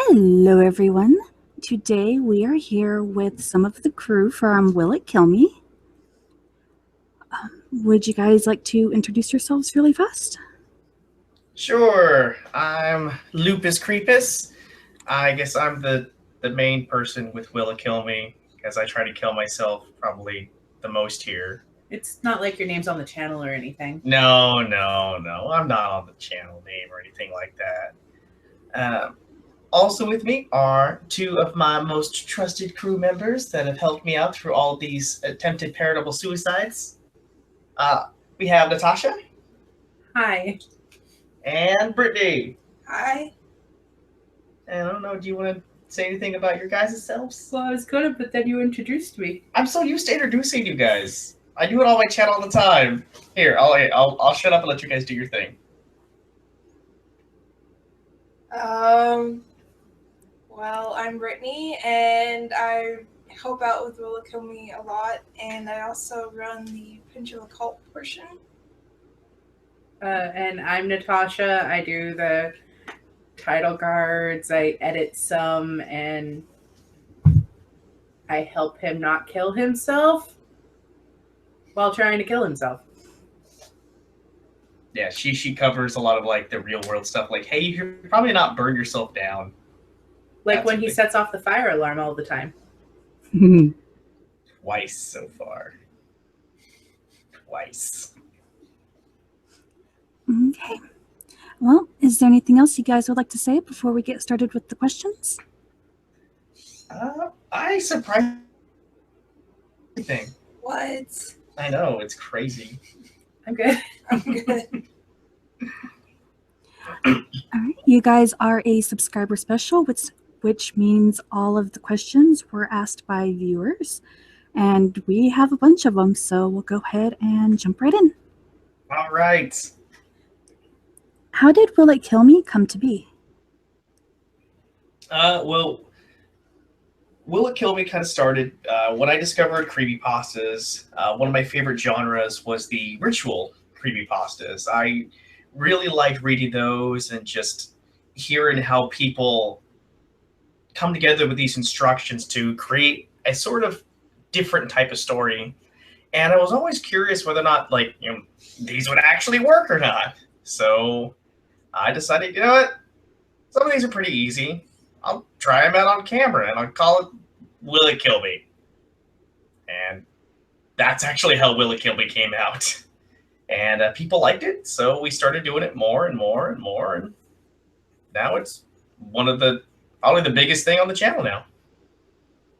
Hello, everyone. Today we are here with some of the crew from Will It Kill Me? Would you guys like to introduce yourselves really fast? Sure. I'm Lupus Creepus. I guess I'm the main person with Will It Kill Me, because I try to kill myself probably the most here. It's not like your name's on the channel or anything. No. I'm not on the channel name or anything like that. Also with me are two of my most trusted crew members that have helped me out through all these attempted paratable suicides. We have Natasha Hi. and Brittany. Hi. And I don't know, do you want to say anything about your guys' selves? Well, I was gonna, but then you introduced me. I'm so used to introducing you guys. I do it on my channel all the time. Here, I'll shut up and let you guys do your thing. Well, I'm Brittany, and I help out with Will It Kill Me a lot, and I also run the Pendulum Cult portion. And I'm Natasha. I do the title cards. I edit some, and I help him not kill himself while trying to kill himself. Yeah, she covers a lot of like the real world stuff. Like, hey, you should probably not burn yourself down. Like That's when a he big- sets off the fire alarm all the time. Twice so far. Twice. Okay. Well, is there anything else you guys would like to say before we get started with the questions? I surprised everything. What? I know, it's crazy. I'm good. I'm good. All right. You guys are a subscriber special, which means all of the questions were asked by viewers. And we have a bunch of them, so we'll go ahead and jump right in. All right. How did Will It Kill Me come to be? Well, Will It Kill Me kind of started when I discovered creepypastas. One of my favorite genres was the ritual creepypastas. I really liked reading those and just hearing how people come together with these instructions to create a sort of different type of story. And I was always curious whether or not, like, these would actually work or not. So I decided, you know what? Some of these are pretty easy. I'll try them out on camera and I'll call it Will It Kill Me. And that's actually how Will It Kill Me came out. And people liked it, so we started doing it more and more and more. And now it's one of probably the biggest thing on the channel now.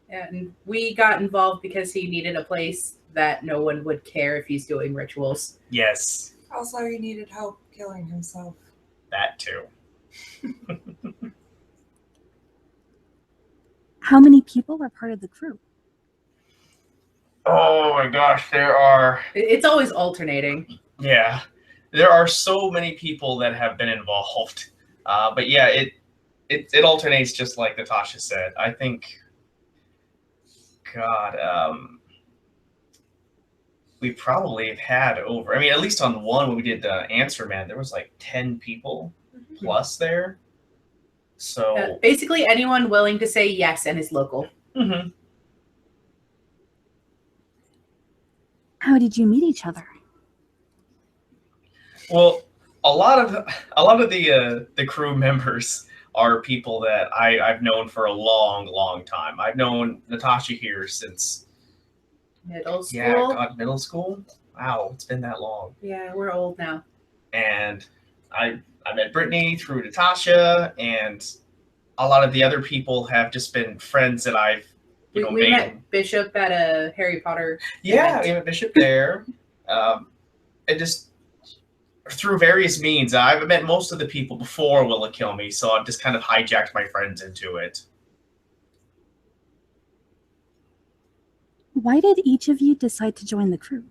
And we got involved because he needed a place that no one would care if he's doing rituals. Yes, Also, he needed help killing himself. that too. How many people are part of the crew? Oh my gosh, there are. It's always alternating. Yeah, there are so many people that have been involved. But yeah, it alternates just like Natasha said. I think, God, we probably have had over. I mean, at least on one when we did Answer Man, there was like 10 people plus there. So Basically, anyone willing to say yes and is local. mhm. How did you meet each other? Well, a lot of the crew members are people that I've known for a long time. I've known Natasha here since Middle school. yeah, God, middle school. Wow, it's been that long. Yeah, we're old now. And I met Brittany through Natasha, and a lot of the other people have just been friends that I've We made. met Bishop at a Harry Potter. Yeah, event. we met Bishop there. And just through various means, I've met most of the people before Will It Kill Me, so I've just kind of hijacked my friends into it. Why did each of you decide to join the crew?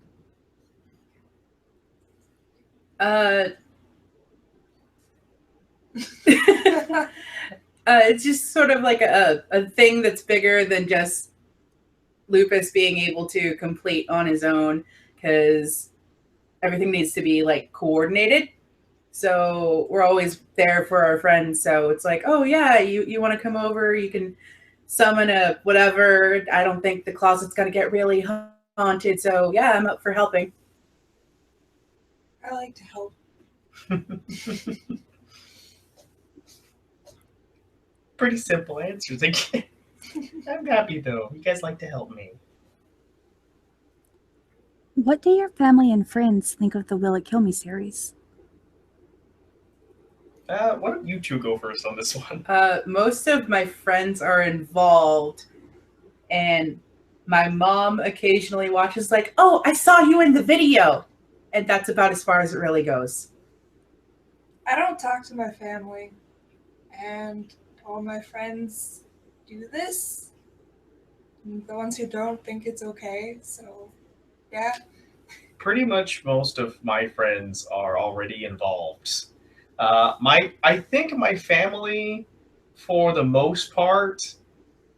It's just sort of like a thing that's bigger than just Lupus being able to complete on his own, because everything needs to be like coordinated. So we're always there for our friends. So it's like, oh yeah, you want to come over? You can summon a whatever. I don't think the closet's gonna get really haunted. So yeah, I'm up for helping. I like to help. Pretty simple answers again. I'm happy though. You guys like to help me. What do your family and friends think of the Will It Kill Me series? Why don't you two go first on this one? Most of my friends are involved, and my mom occasionally watches, like, oh, I saw you in the video. And that's about as far as it really goes. I don't talk to my family, and all my friends do this. And the ones who don't think it's okay, so yeah. Pretty much most of my friends are already involved. I think my family, for the most part,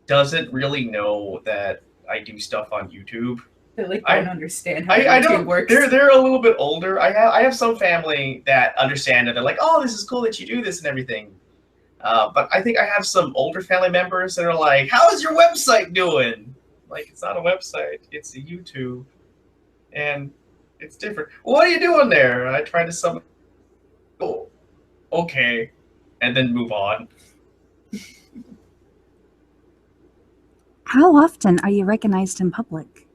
doesn't really know that I do stuff on YouTube. They like I- don't understand how I YouTube don't. works. They're a little bit older. I have some family that understand it. They're like, oh, this is cool that you do this and everything. But I think I have some older family members that are like, how is your website doing? Like, it's not a website. It's a YouTube, and it's different. What are you doing there? I try to summon. Oh, okay, and then move on. How often are you recognized in public?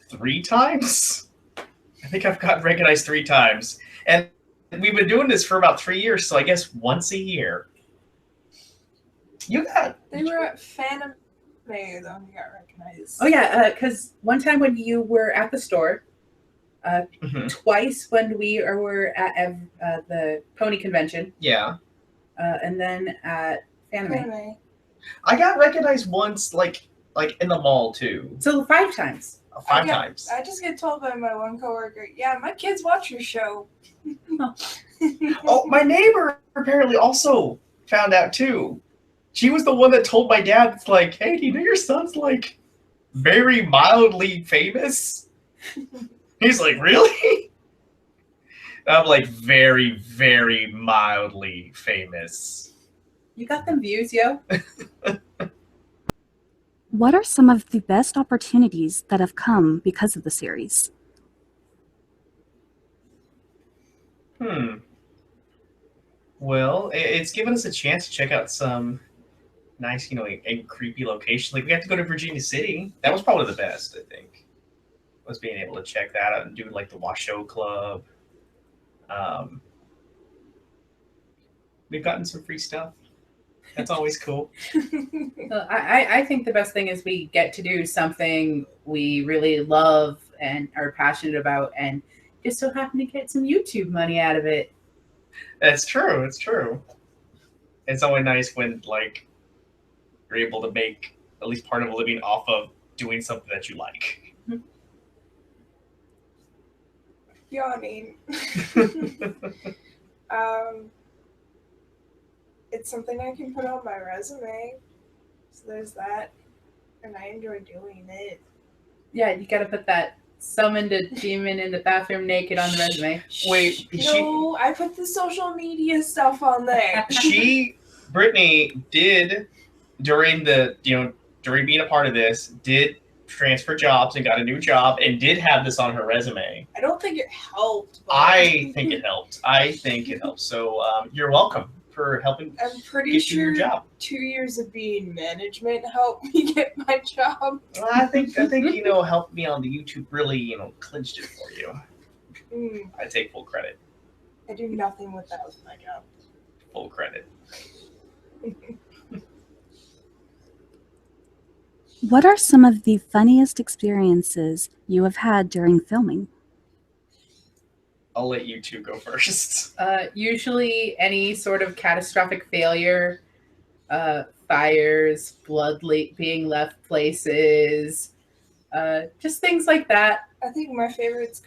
3 times. I think I've gotten recognized 3 times, and we've been doing this for about 3 years. So I guess once a year. You got. They were at Phantom May when we got recognized. Oh yeah, because one time when you were at the store, Mhm. twice when we were at the pony convention, Yeah. and then at Phantom Anime. May. I got recognized once, like in the mall too. So 5 times. 5 times. I just get told by my one coworker, yeah, my kids watch your show. Oh, my neighbor apparently also found out too. She was the one that told my dad, it's like, hey, do you know your son's like very mildly famous? He's like, really? I'm like, very, very mildly famous. You got them views, yo. What are some of the best opportunities that have come because of the series? Well, it's given us a chance to check out some nice, and creepy locations. Like, we got to go to Virginia City. That was probably the best, I think. Was being able to check that out and do like the Washoe Club. We've gotten some free stuff. That's always cool. I think the best thing is we get to do something we really love and are passionate about, and just so happen to get some YouTube money out of it. That's true. It's true. It's always nice when like you're able to make at least part of a living off of doing something that you like. Yawning. It's something I can put on my resume. So there's that. And I enjoy doing it. Yeah, you got to put that summoned a demon in the bathroom naked on the resume. Wait, No, I put the social media stuff on there. Brittany did during being a part of this, did transfer jobs and got a new job and did have this on her resume. I don't think it helped. But I think it helped. So you're welcome for helping I'm pretty get you your sure job. 2 years of being management helped me get my job. Well, I think helping me on the YouTube really clinched it for you. I take full credit. I do nothing with that with my job. Full credit. What are some of the funniest experiences you have had during filming? I'll let you two go first. Usually any sort of catastrophic failure, fires, blood being left places, just things like that. I think my favorite's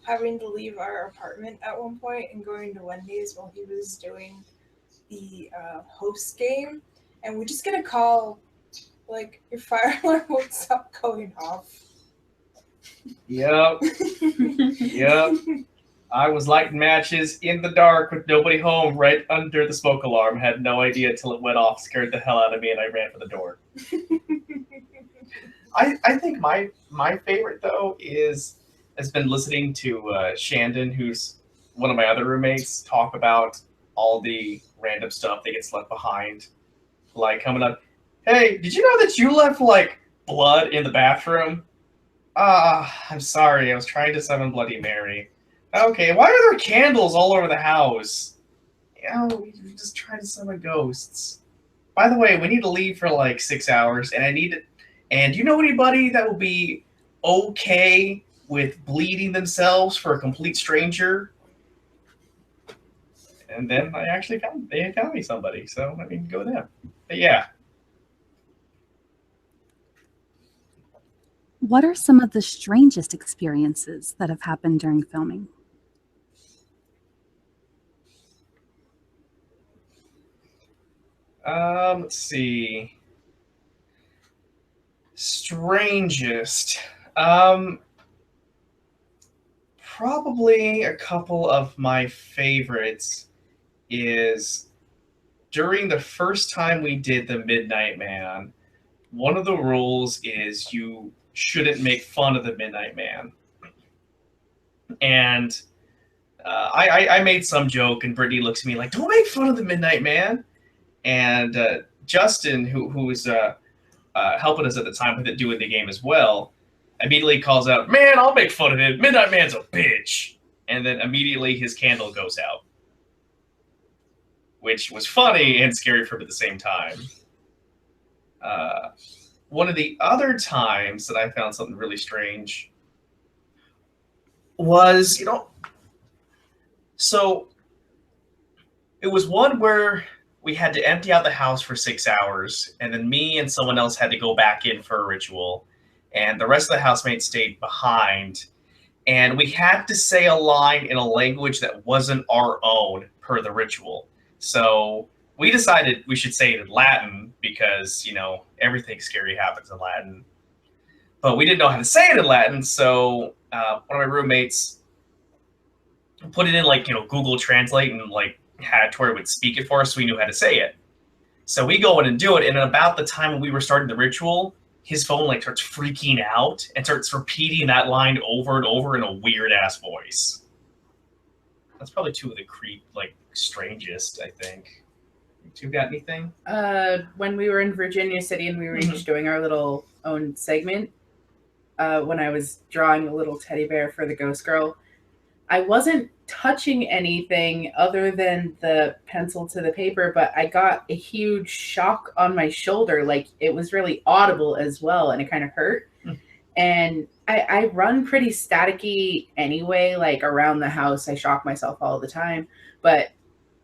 having to leave our apartment at one point and going to Wendy's while he was doing the host game, and we just get a call like your fire alarm won't stop going off. Yep. Yep. I was lighting matches in the dark with nobody home right under the smoke alarm. Had no idea until it went off, scared the hell out of me, and I ran for the door. I think my favorite, though, has been listening to Shandon, who's one of my other roommates, talk about all the random stuff that gets left behind. Like coming up, hey, did you know that you left, like, blood in the bathroom? I'm sorry, I was trying to summon Bloody Mary. Okay, why are there candles all over the house? We're just trying to summon ghosts. By the way, we need to leave for like 6 hours, and and do you know anybody that will be okay with bleeding themselves for a complete stranger? And then they found me somebody, so I mean, go with them. But yeah. What are some of the strangest experiences that have happened during filming? Let's see. Strangest. Probably a couple of my favorites is during the first time we did the Midnight Man, one of the rules is you shouldn't make fun of the Midnight Man. And I made some joke, and Brittany looks at me like, don't make fun of the Midnight Man. And Justin, who was helping us at the time with it, doing the game as well, immediately calls out, man, I'll make fun of him. Midnight Man's a bitch. And then immediately his candle goes out, which was funny and scary for him at the same time. One of the other times that I found something really strange was, so it was one where we had to empty out the house for 6 hours, and then me and someone else had to go back in for a ritual, and the rest of the housemates stayed behind, and we had to say a line in a language that wasn't our own per the ritual. So we decided we should say it in Latin because, everything scary happens in Latin. But we didn't know how to say it in Latin, so one of my roommates put it in Google Translate and had to where it would speak it for us so we knew how to say it. So we go in and do it, and about the time when we were starting the ritual, his phone starts freaking out and starts repeating that line over and over in a weird ass voice. That's probably two of the strangest, I think. You got anything? When we were in Virginia City and we were each doing our little own segment, when I was drawing a little teddy bear for the ghost girl, I wasn't touching anything other than the pencil to the paper, but I got a huge shock on my shoulder. It was really audible as well, and it kind of hurt. And I run pretty staticky anyway, around the house. I shock myself all the time, but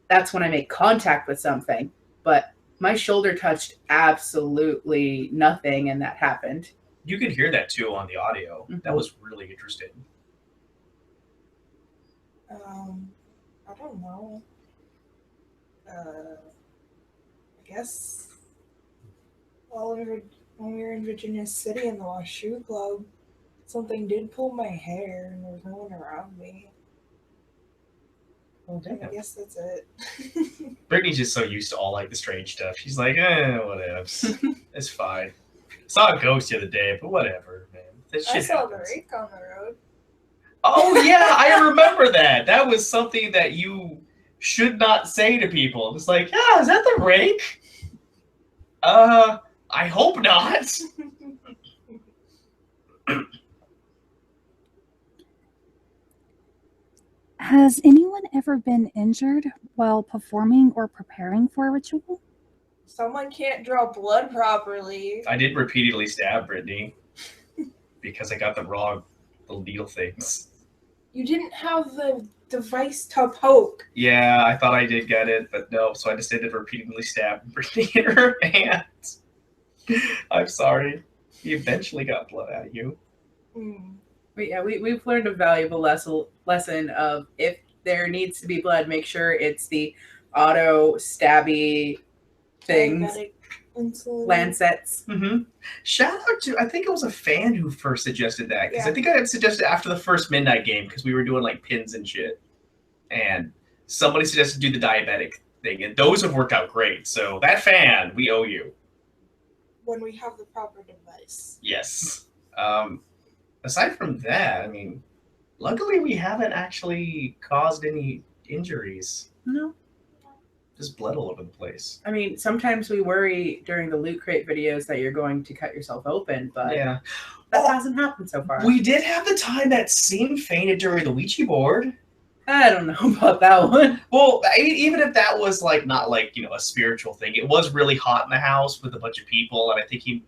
that's when I make contact with something. But my shoulder touched absolutely nothing, and that happened. You could hear that too on the audio. Mm-hmm. That was really interesting. I don't know. I guess when we were in Virginia City in the Lost Shoe Club, something did pull my hair and there was no one around me. Oh, damn. I guess that's it. Brittany's just so used to all the strange stuff. She's like, whatever. It's fine. Saw a ghost the other day, but whatever, man. This shit I saw happens. the rake on the road. Oh, yeah, I remember that. That was something that you should not say to people. It's like, yeah, is that the rake? I hope not. Has anyone ever been injured while performing or preparing for a ritual? Someone can't draw blood properly. I did repeatedly stab Brittany because I got the wrong little needle things. You didn't have the device to poke. Yeah, I thought I did get it, but no, so I just did repeatedly stab Brittany in her hands. I'm sorry. He eventually got blood out of you. But yeah, we've learned a valuable lesson of if there needs to be blood, make sure it's the auto stabby things. Until Lancets. Shout out to, I think it was a fan who first suggested that, because Yeah. I think I had suggested after the first midnight game, because we were doing like pins and shit, and somebody suggested do the diabetic thing, and those have worked out great. So that fan, we owe you. when we have the proper device. Yes. Aside from that, I mean, luckily we haven't actually caused any injuries. No. Just blood all over the place. I mean, sometimes we worry during the Loot Crate videos that you're going to cut yourself open, but Yeah. that hasn't happened so far. We did have the time that Sim fainted during the Ouija board. I don't know about that one. Well, even if that was like not like, you know, a spiritual thing, it was really hot in the house with a bunch of people, and I think he,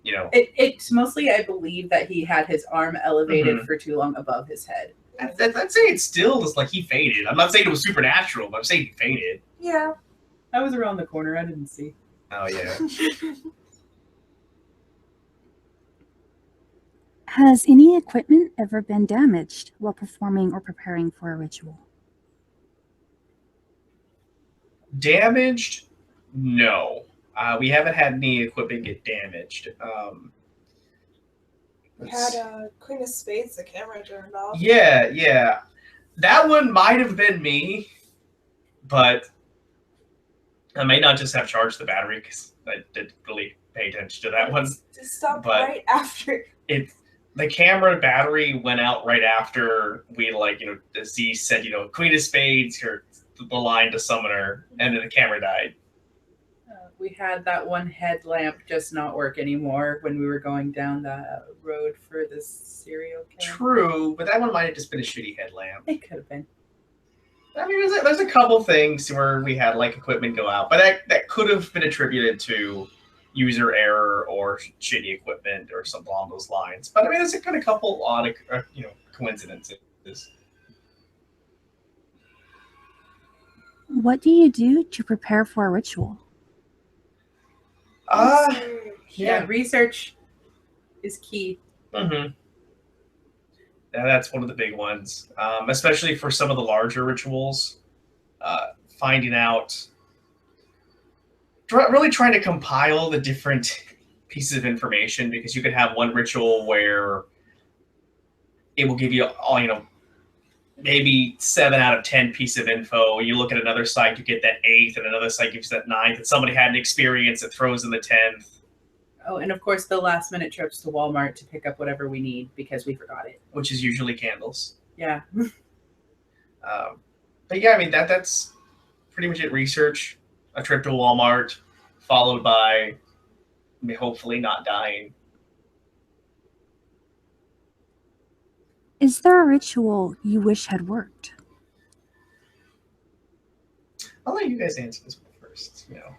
you know, It's mostly, I believe, that he had his arm elevated for too long above his head. I'd say it still was like he fainted. I'm not saying it was supernatural, but I'm saying he fainted. Yeah. I was around the corner. I didn't see. Oh yeah. Has any equipment ever been damaged while performing or preparing for a ritual? Damaged? No. We haven't had any equipment get damaged. We had a Queen of Spades, the camera turned off. Yeah. That one might have been me, but I may not just have charged the battery because I didn't really pay attention to that one. It stopped But- right after. The camera battery went out right after we, like, you know, Z said, you know, Queen of Spades, or the line to summon her, and then the camera died. We had that one headlamp just not work anymore when we were going down the road for the serial killer. True, but that one might have just been a shitty headlamp. It could have been. I mean, there's a couple things where we had like equipment go out, but that could have been attributed to user error or shitty equipment or something along those lines. But I mean, there's a couple odd, coincidences. What do you do to prepare for a ritual? Yeah, research is key. Mm-hmm. Yeah, that's one of the big ones, especially for some of the larger rituals. Finding out, really trying to compile the different pieces of information, because you could have one ritual where it will give you all, you know, maybe 7 out of 10 piece of info. You look at another site, you get that 8th, and another site gives you that 9th, and somebody had an experience that throws in the 10th. Oh, and of course, the last minute trips to Walmart to pick up whatever we need because we forgot it. Which is usually candles. Yeah. But yeah, I mean, that's pretty much it. Research, a trip to Walmart, followed by me hopefully not dying. Is there a ritual you wish had worked? I'll let you guys answer this one first, you know.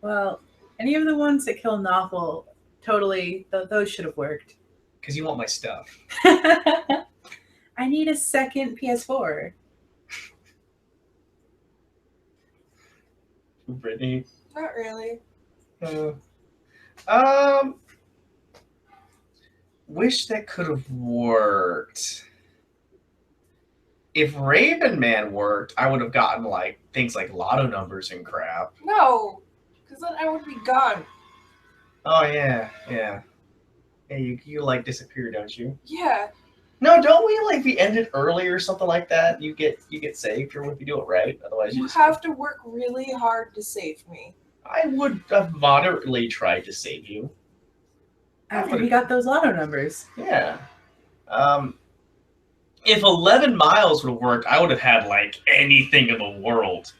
Well, any of the ones that kill Novel, totally, those should have worked. Because you want my stuff. I need a second PS4. Brittany. Not really. Wish that could have worked. If Raven Man worked, I would have gotten like things like lotto numbers and crap. No, because then I would be gone. Oh yeah. Hey, you like disappear, don't you? Yeah. No, don't we like if we end it early or something like that? You get saved, or if you do it right. Otherwise, you You just have to work really hard to save me. I would have moderately tried to save you. After we got those lotto numbers. Yeah. If 11 miles would have worked, I would have had like anything in the world.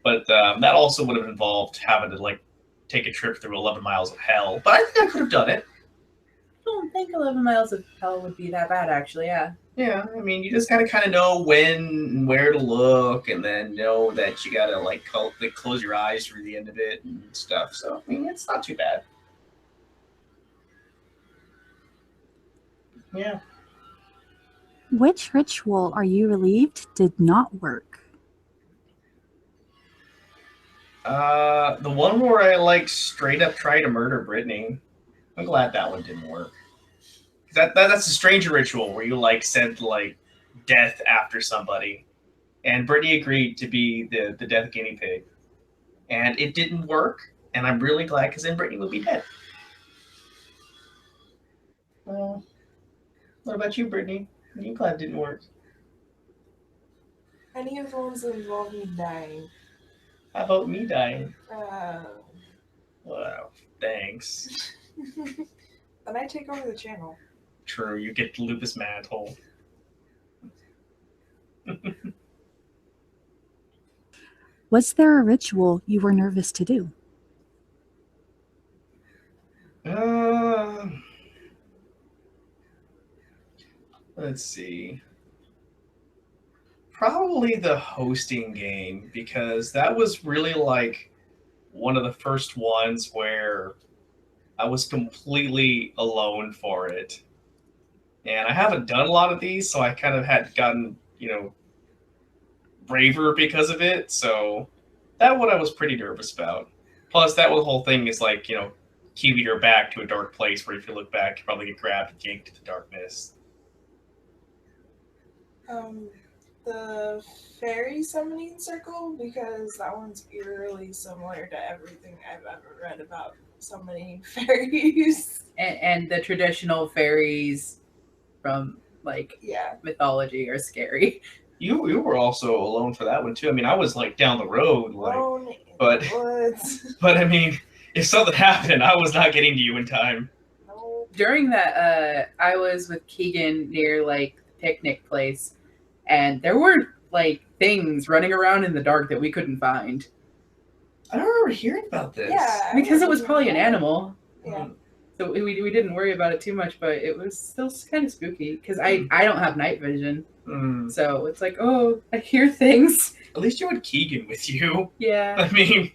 But that also would have involved having to like take a trip through 11 miles of hell. But I think I could have done it. I don't think 11 miles of hell would be that bad, actually, yeah. Yeah, I mean, you just gotta kind of know when and where to look, and then know that you gotta like close your eyes through the end of it and stuff. So I mean, it's not too bad. Yeah. Which ritual are you relieved did not work? The one where I like straight up try to murder Brittany. I'm glad that one didn't work. That's a stranger ritual where you like said like death after somebody, and Brittany agreed to be the death guinea pig, and it didn't work. And I'm really glad because then Brittany would be dead. Well, what about you, Brittany? You glad it didn't work? Any of the ones that involve me dying. How about me dying? Uh, Wow, thanks. then I take over the channel. True, you get the lupus mantle. Was there a ritual you were nervous to do? Let's see. Probably the hosting game, because that was really like one of the first ones where I was completely alone for it. And I haven't done a lot of these, so I kind of had gotten, braver because of it. So that one I was pretty nervous about. Plus, that whole thing is like, keeping her back to a dark place where if you look back, you probably get grabbed and yanked into the darkness. The fairy summoning circle, because that one's eerily similar to everything I've ever read about summoning fairies. And the traditional fairies from mythology are scary. You were also alone for that one too. I mean, I was like down the road, Alone but in the woods. but I mean, if something happened, I was not getting to you in time. No. During that, I was with Keegan near the picnic place, and there were things running around in the dark that we couldn't find. I don't remember hearing about this. Yeah. Because it was probably an animal. Yeah. So we didn't worry about it too much, but it was still kind of spooky because I don't have night vision. Mm. So it's like, oh, I hear things. At least you had Keegan with you. Yeah. I mean,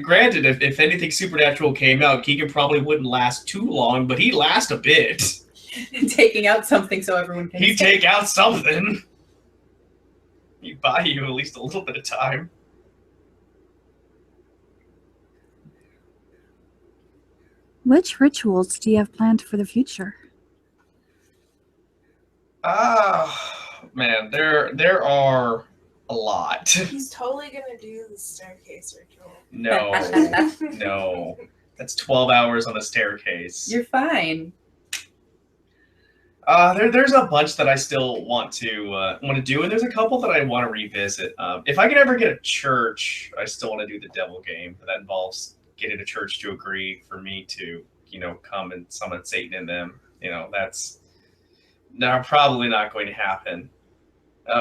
granted, if anything supernatural came out, Keegan probably wouldn't last too long, but he'd last a bit. Taking out something so everyone can He'd see. take out something. He'd buy you at least a little bit of time. Which rituals do you have planned for the future? Man, there are a lot. He's totally gonna do the staircase ritual. No, no. That's 12 hours on a staircase. You're fine. There's a bunch that I still want to do, and there's a couple that I want to revisit. If I could ever get a church, I still want to do the devil game, but that involves getting a church to agree for me to, come and summon Satan in them. That's probably not going to happen.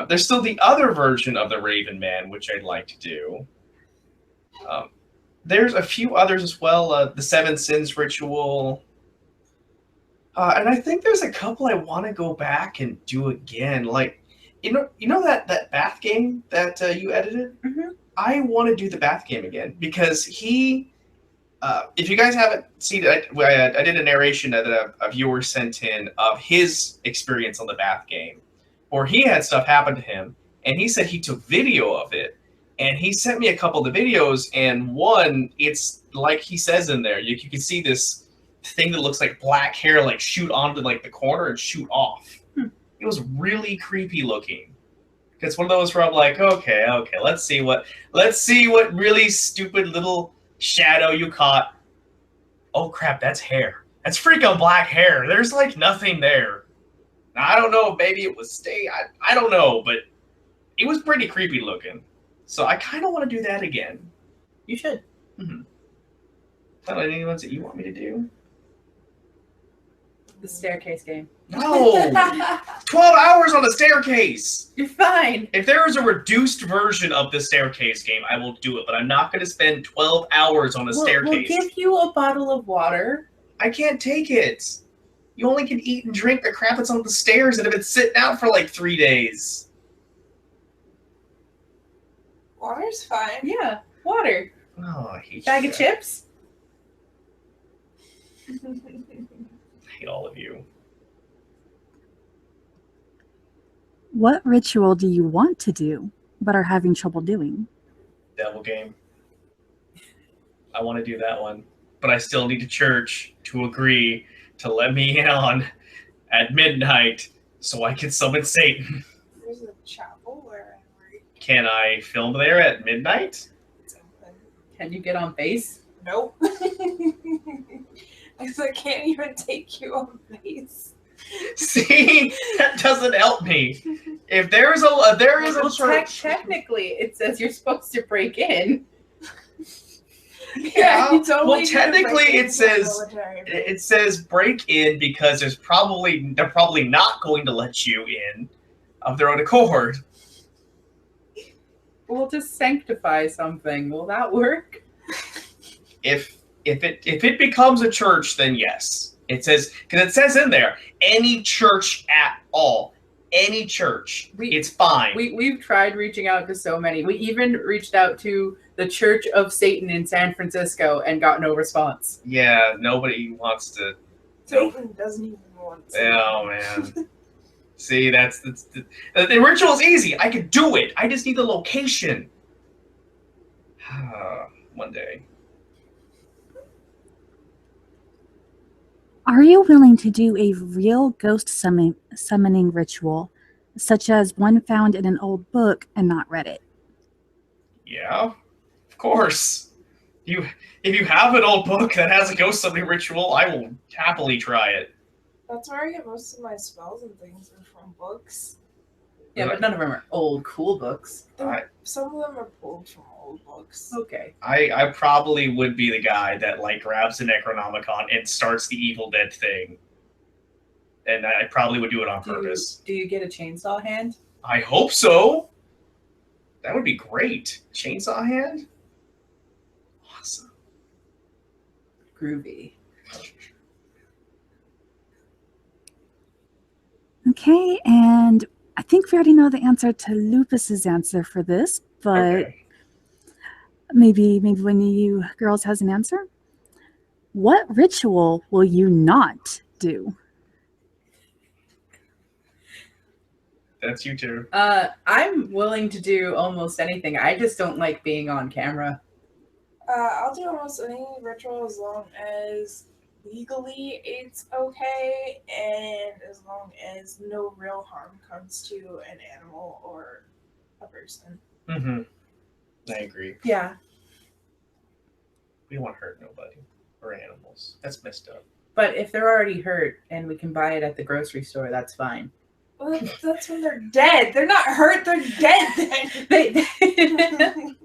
There's still the other version of the Raven Man, which I'd like to do. There's a few others as well. The Seven Sins ritual. And I think there's a couple I want to go back and do again. Like, you know that bath game that you edited? Mm-hmm. I want to do the bath game again because he. If you guys haven't seen it, I did a narration that a viewer sent in of his experience on the bath game, where he had stuff happen to him, and he said he took video of it, and he sent me a couple of the videos, and one, it's like he says in there, you can see this thing that looks like black hair shoot onto the corner and shoot off. It was really creepy looking. It's one of those where I'm like, okay, let's see what really stupid little shadow you caught. Oh crap, that's hair. That's freaking black hair. There's nothing there. Now, I don't know, maybe it was I don't know, but it was pretty creepy looking. So I kind of want to do that again. You should. Mm-hmm. Are there any ones that you want me to do? The staircase game. No! 12 hours on the staircase! You're fine. If there is a reduced version of the staircase game, I will do it, but I'm not going to spend 12 hours on a staircase. We'll give you a bottle of water. I can't take it. You only can eat and drink the crap that's on the stairs that have been sitting out for 3 days. Water's fine. Yeah, water. Oh, I hate Bag you. of chips. I hate all of you. What ritual do you want to do, but are having trouble doing? Devil game. I want to do that one. But I still need a church to agree to let me in on at midnight so I can summon Satan. There's a chapel where I'm Can I film there at midnight? it's open. Can you get on base? Nope. I can't even take you on base. See, that doesn't help me. If there is a church, Technically, it says you're supposed to break in. Yeah, you totally well, need to technically break it into says- the military. it says break in because they're probably not going to let you in of their own accord. We'll just sanctify something. Will that work? If it becomes a church, then yes. It says, because it says in there, any church at all, any church, it's fine. We've tried reaching out to so many. We even reached out to the Church of Satan in San Francisco and got no response. Yeah, nobody wants to. Satan doesn't even want to. Oh man. See, that's the ritual's easy. I could do it. I just need the location. One day. Are you willing to do a real ghost summoning ritual, such as one found in an old book and not read it? Yeah, of course. If you have an old book that has a ghost summoning ritual, I will happily try it. That's where I get most of my spells and things are from books. Yeah, but none of them are old, cool books. Some of them are pulled from old books. Okay. I probably would be the guy that like grabs the Necronomicon and starts the Evil Dead thing. And I probably would do it on purpose. Do you get a chainsaw hand? I hope so. That would be great. Chainsaw hand? Awesome. Groovy. Okay, and I think we already know the answer to Lupus's answer for this, but Okay. maybe one of you girls has an answer. What ritual will you not do? That's you too. I'm willing to do almost anything. I just don't like being on camera. I'll do almost any ritual as long as legally it's okay and as long as no real harm comes to an animal or a person. Mm-hmm. I agree. Yeah. We don't want to hurt nobody or animals. That's messed up. But if they're already hurt and we can buy it at the grocery store, that's fine. Well, that's when they're dead. They're not hurt, they're dead then.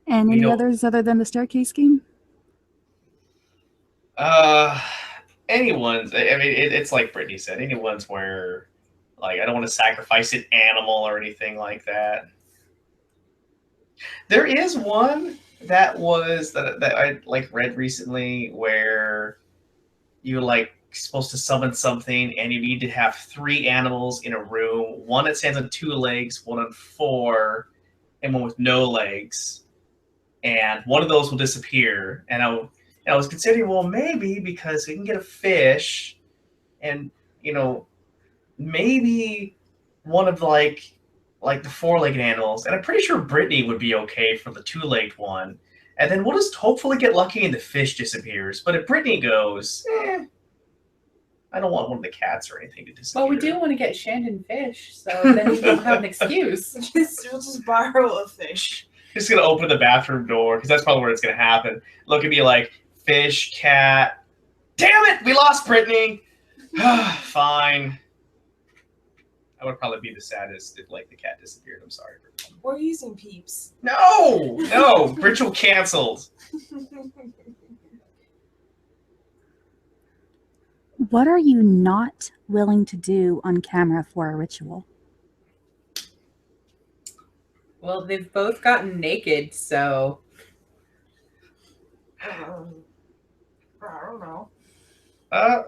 And You any know- others other than the staircase game? Anyone's. I mean, it's like Brittany said. Anyone's where, like, I don't want to sacrifice an animal or anything like that. There is one that I like read recently where you're like supposed to summon something and you need to have 3 animals in a room, one that stands on 2 legs, one on 4, and one with no legs, and one of those will disappear. And I was considering, well, maybe because we can get a fish, and maybe one of like the 4-legged animals, and I'm pretty sure Brittany would be okay for the 2-legged one. And then we'll just hopefully get lucky and the fish disappears. But if Brittany goes, I don't want one of the cats or anything to disappear. Well, we do want to get Shandon fish, so then you don't have an excuse. We'll just borrow a fish. Just gonna open the bathroom door because that's probably where it's gonna happen. Look at me like fish, cat. Damn it, we lost Brittany. Fine. I would probably be the saddest if like the cat disappeared. I'm sorry. We're using peeps. No, ritual canceled. What are you not willing to do on camera for a ritual? Well, they've both gotten naked, so I don't know. Uh,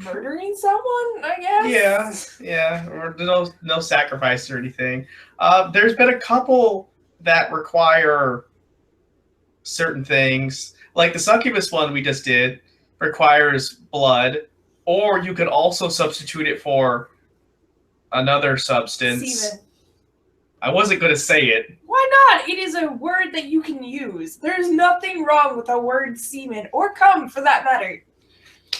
Murdering someone, I guess? yeah, or no sacrifice or anything. There's been a couple that require certain things, like the succubus one we just did requires blood, or you could also substitute it for another substance. Semen. I wasn't going to say it. Why not? It is a word that you can use. There's nothing wrong with the word semen, or cum for that matter.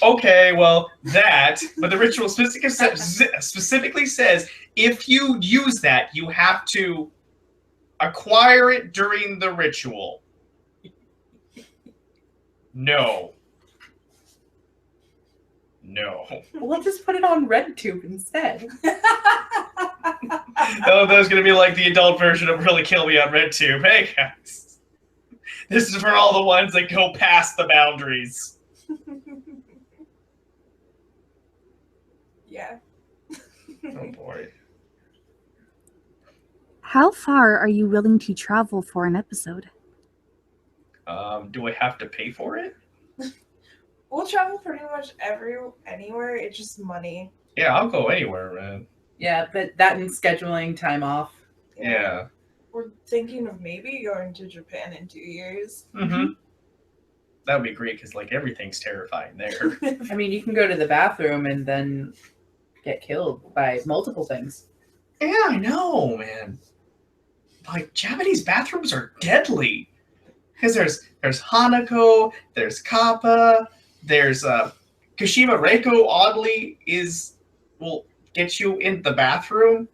Okay, well, but the ritual specifically says if you use that, you have to Acquire it during the ritual. No. No. We'll just put it on RedTube instead. Oh, that was going to be like the adult version of Really Kill Me on RedTube. Hey, guys. This is for all the ones that go past the boundaries. Yeah. Oh, boy. How far are you willing to travel for an episode? Do I have to pay for it? We'll travel pretty much anywhere. It's just money. Yeah, I'll go anywhere, man. Yeah, but that and scheduling time off. Yeah. We're thinking of maybe going to Japan in 2 years. Mm-hmm. That would be great because, like, everything's terrifying there. I mean, you can go to the bathroom and then get killed by multiple things. Yeah, I know, man. Like, Japanese bathrooms are deadly. Because there's Hanako, there's Kappa, there's Kashima Reiko, oddly, will get you in the bathroom.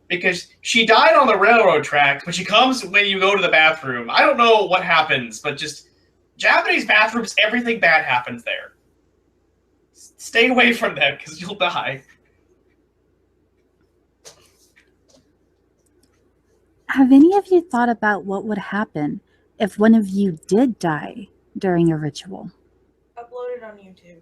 Because she died on the railroad track, but she comes when you go to the bathroom. I don't know what happens, but just Japanese bathrooms, everything bad happens there. Stay away from them, because you'll die. Have any of you thought about what would happen if one of you did die during a ritual? Upload it on YouTube.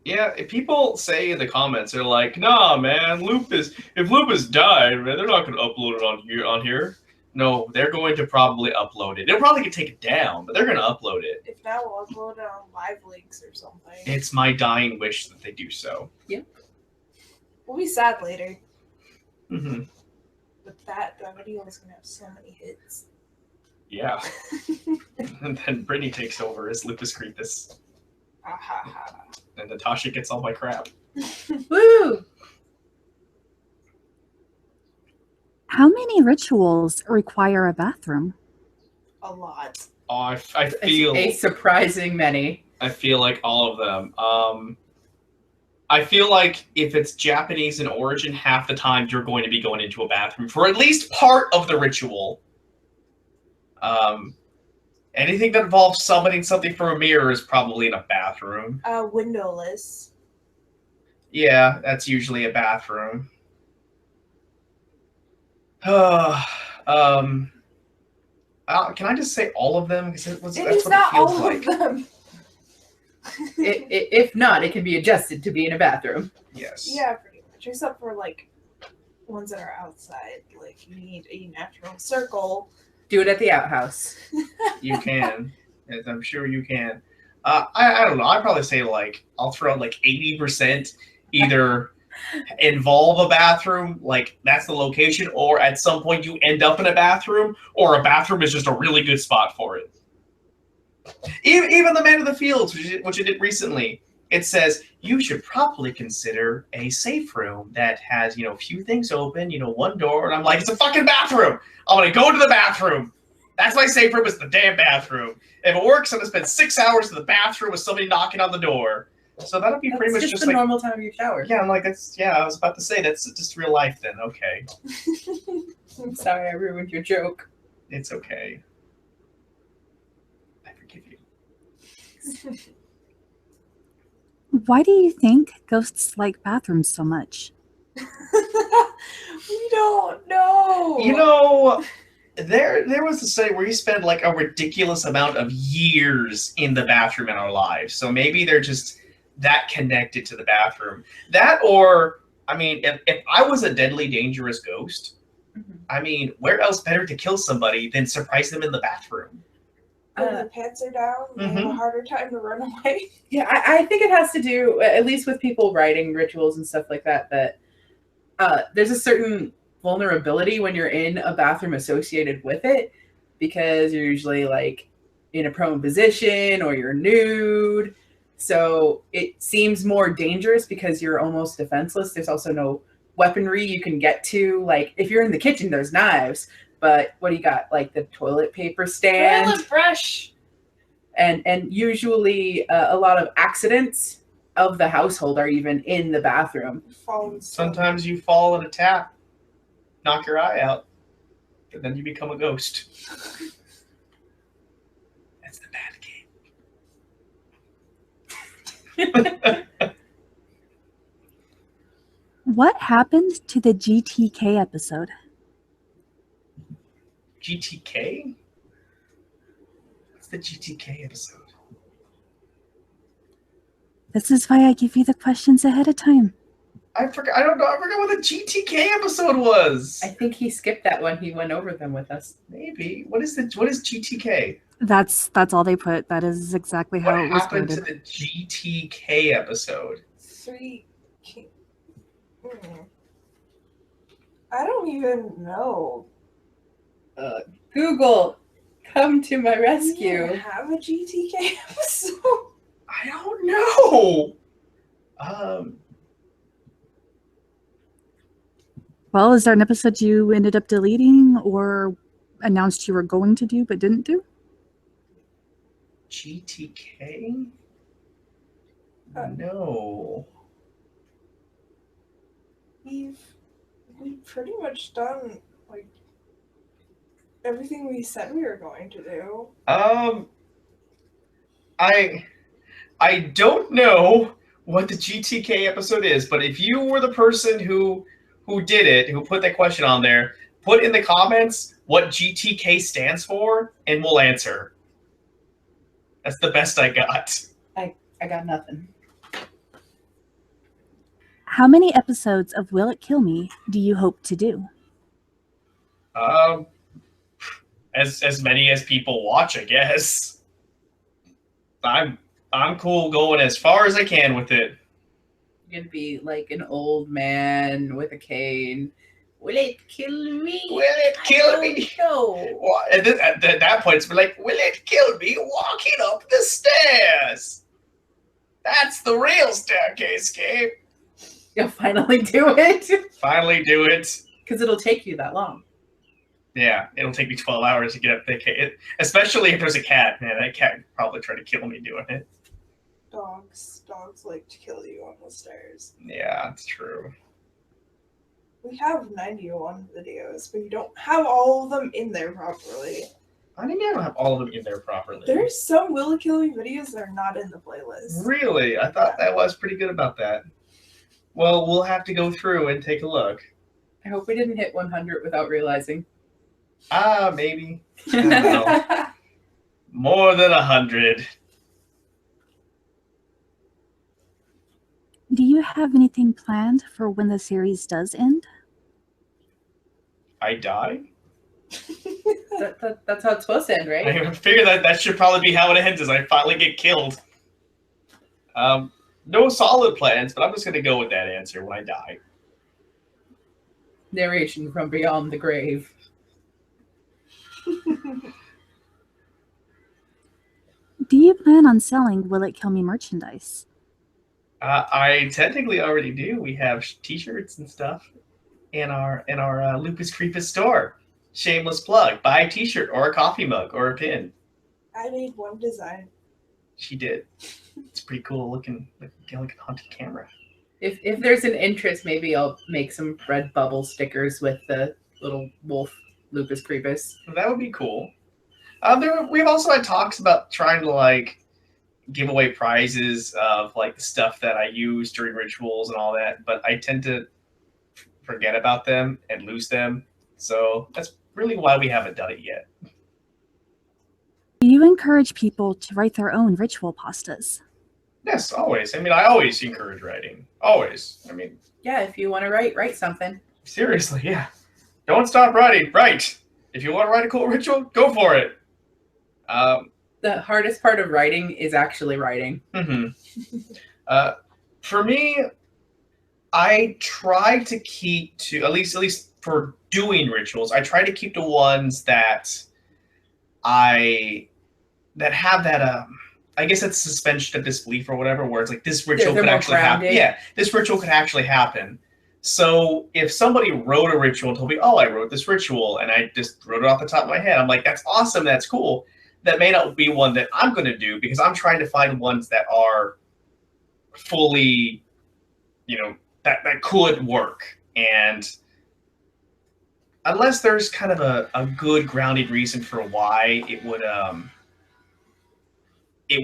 Yeah, if people say in the comments, they're like, "Nah, man, if Lupus died, man, they're not going to upload it on here." No, they're going to probably upload it. They'll probably get taken down, but they're going to upload it. If not, we'll upload it on Live Links or something. It's my dying wish that they do so. We'll be sad later. Mm-hmm. But that video is going to have so many hits. Yeah. And then Brittany takes over as Lupus Creepus, Ha ha ha. and Natasha gets all my crap. Woo! How many rituals require a bathroom? A lot. Oh, I feel A surprising many. I feel like all of them. I feel like if it's Japanese in origin, half the time you're going to be going into a bathroom for at least part of the ritual. Anything that involves summoning something from a mirror is probably in a bathroom. Windowless. Yeah, that's usually a bathroom. Can I just say all of them? Because that's It's what not it feels all like. of them. If not, it can be adjusted to be in a bathroom. Yes. Yeah, pretty much. Except for like ones that are outside. Like you need a natural circle. Do it at the outhouse. You can. Yes, I'm sure you can. I don't know. I'd probably say like I'll throw out like 80% either involve a bathroom, like that's the location, or at some point you end up in a bathroom, or a bathroom is just a really good spot for it. Even the Man of the Fields, which I did recently, it says you should probably consider a safe room that has, a few things open, one door, and I'm like, it's a fucking bathroom. I'm gonna go to the bathroom. That's my safe room, is the damn bathroom. If it works, I'm gonna spend 6 hours in the bathroom with somebody knocking on the door. So that'll be pretty much just just the like normal time you shower. yeah. I'm like I was about to say that's just real life then. Okay, I'm sorry I ruined your joke. it's okay. I forgive you. Why do you think ghosts like bathrooms so much? We don't know. There was a study where you spend like a ridiculous amount of years in the bathroom in our lives. So maybe they're just that connected to the bathroom. That, or I mean, if I was a deadly dangerous ghost, I mean, where else better to kill somebody than surprise them in the bathroom? When the pants are down, they have a harder time to run away. Yeah, I think it has to do, at least with people writing rituals and stuff like that, that there's a certain vulnerability when you're in a bathroom associated with it, because you're usually like in a prone position or you're nude. So it seems more dangerous because you're almost defenseless. There's also no weaponry you can get to. Like if you're in the kitchen, there's knives, but what do you got? Like the toilet paper stand. Toilet brush. And usually a lot of accidents of the household are even in the bathroom. Fallen Sometimes you fall in a tap. knock your eye out, and then you become a ghost. That's the bad game. What happened to the GTK episode? GTK? What's the GTK episode? This is why I give you the questions ahead of time. I forgot. I don't know. I forgot what the GTK episode was. I think he skipped that one. He went over them with us. Maybe. What is GTK? That's all they put. That is exactly how What it was happened to worded. the GTK episode? 3. I don't even know. Google, come to my We rescue. didn't have a GTK episode. I don't know. Well, is there an episode you ended up deleting or announced you were going to do but didn't do? GTK? Uh, No. We've pretty much done like everything we said we were going to do. I don't know what the GTK episode is, but if you were the person who did it, who put that question on there, put in the comments what GTK stands for, and we'll answer. That's the best I got. I got nothing. How many episodes of Will It Kill Me do you hope to do? As many as people watch, I guess. I'm cool going as far as I can with it. You're gonna be like an old man with a cane. Will it kill me? Will it kill me? No. Well, at that point, it's like, will it kill me walking up the stairs? That's the real staircase game. You'll finally do it Finally do it. because it'll take you that long. Yeah, it'll take me 12 hours to get up the cat. Especially if there's a cat. Man, that cat would probably try to kill me doing it. Dogs like to kill you on the stairs. Yeah, that's true. We have 91 videos, but you don't have all of them in there properly. I think I don't have all of them in there properly. There's some Will It Kill Me videos that are not in the playlist. Really? I thought that was pretty good about that. Well, we'll have to go through and take a look. I hope we didn't hit 100 without realizing. Maybe. I don't know. More than 100. Do you have anything planned for when the series does end? I die? That's how it's supposed to end, right? I figure that should probably be how it ends, is I finally get killed. No solid plans, but I'm just going to go with that answer when I die. Narration from beyond the grave. Do you plan on selling Will It Kill Me merchandise? I technically already do. We have t-shirts and stuff in our Lupus Creepus store. Shameless plug. Buy a t-shirt or a coffee mug or a pin. I made one design. She did. It's pretty cool looking like a haunted camera. If there's an interest, maybe I'll make some Redbubble stickers with the little wolf Lupus Creepus. That would be cool. We've also had talks about trying to like give away prizes of like the stuff that I use during rituals and all that, but I tend to forget about them and lose them. So that's really why we haven't done it yet. Do you encourage people to write their own ritual pastas? Yes, always. I mean, I always encourage writing. Always. I mean, Yeah, if you want to write something. seriously, yeah. Don't stop writing. Write. If you want to write a cool ritual, go for it. The hardest part of writing is actually writing. For me, I try to keep to at least for doing rituals. I try to keep the ones that have that I guess that's suspension of disbelief or whatever, where it's like this ritual They're could more actually happen. grounded. Yeah, this ritual could actually happen. So if somebody wrote a ritual and told me, oh, I wrote this ritual, and I just wrote it off the top of my head, I'm like, that's awesome, that's cool. That may not be one that I'm going to do because I'm trying to find ones that are fully, that could work. And unless there's kind of a good grounded reason for why it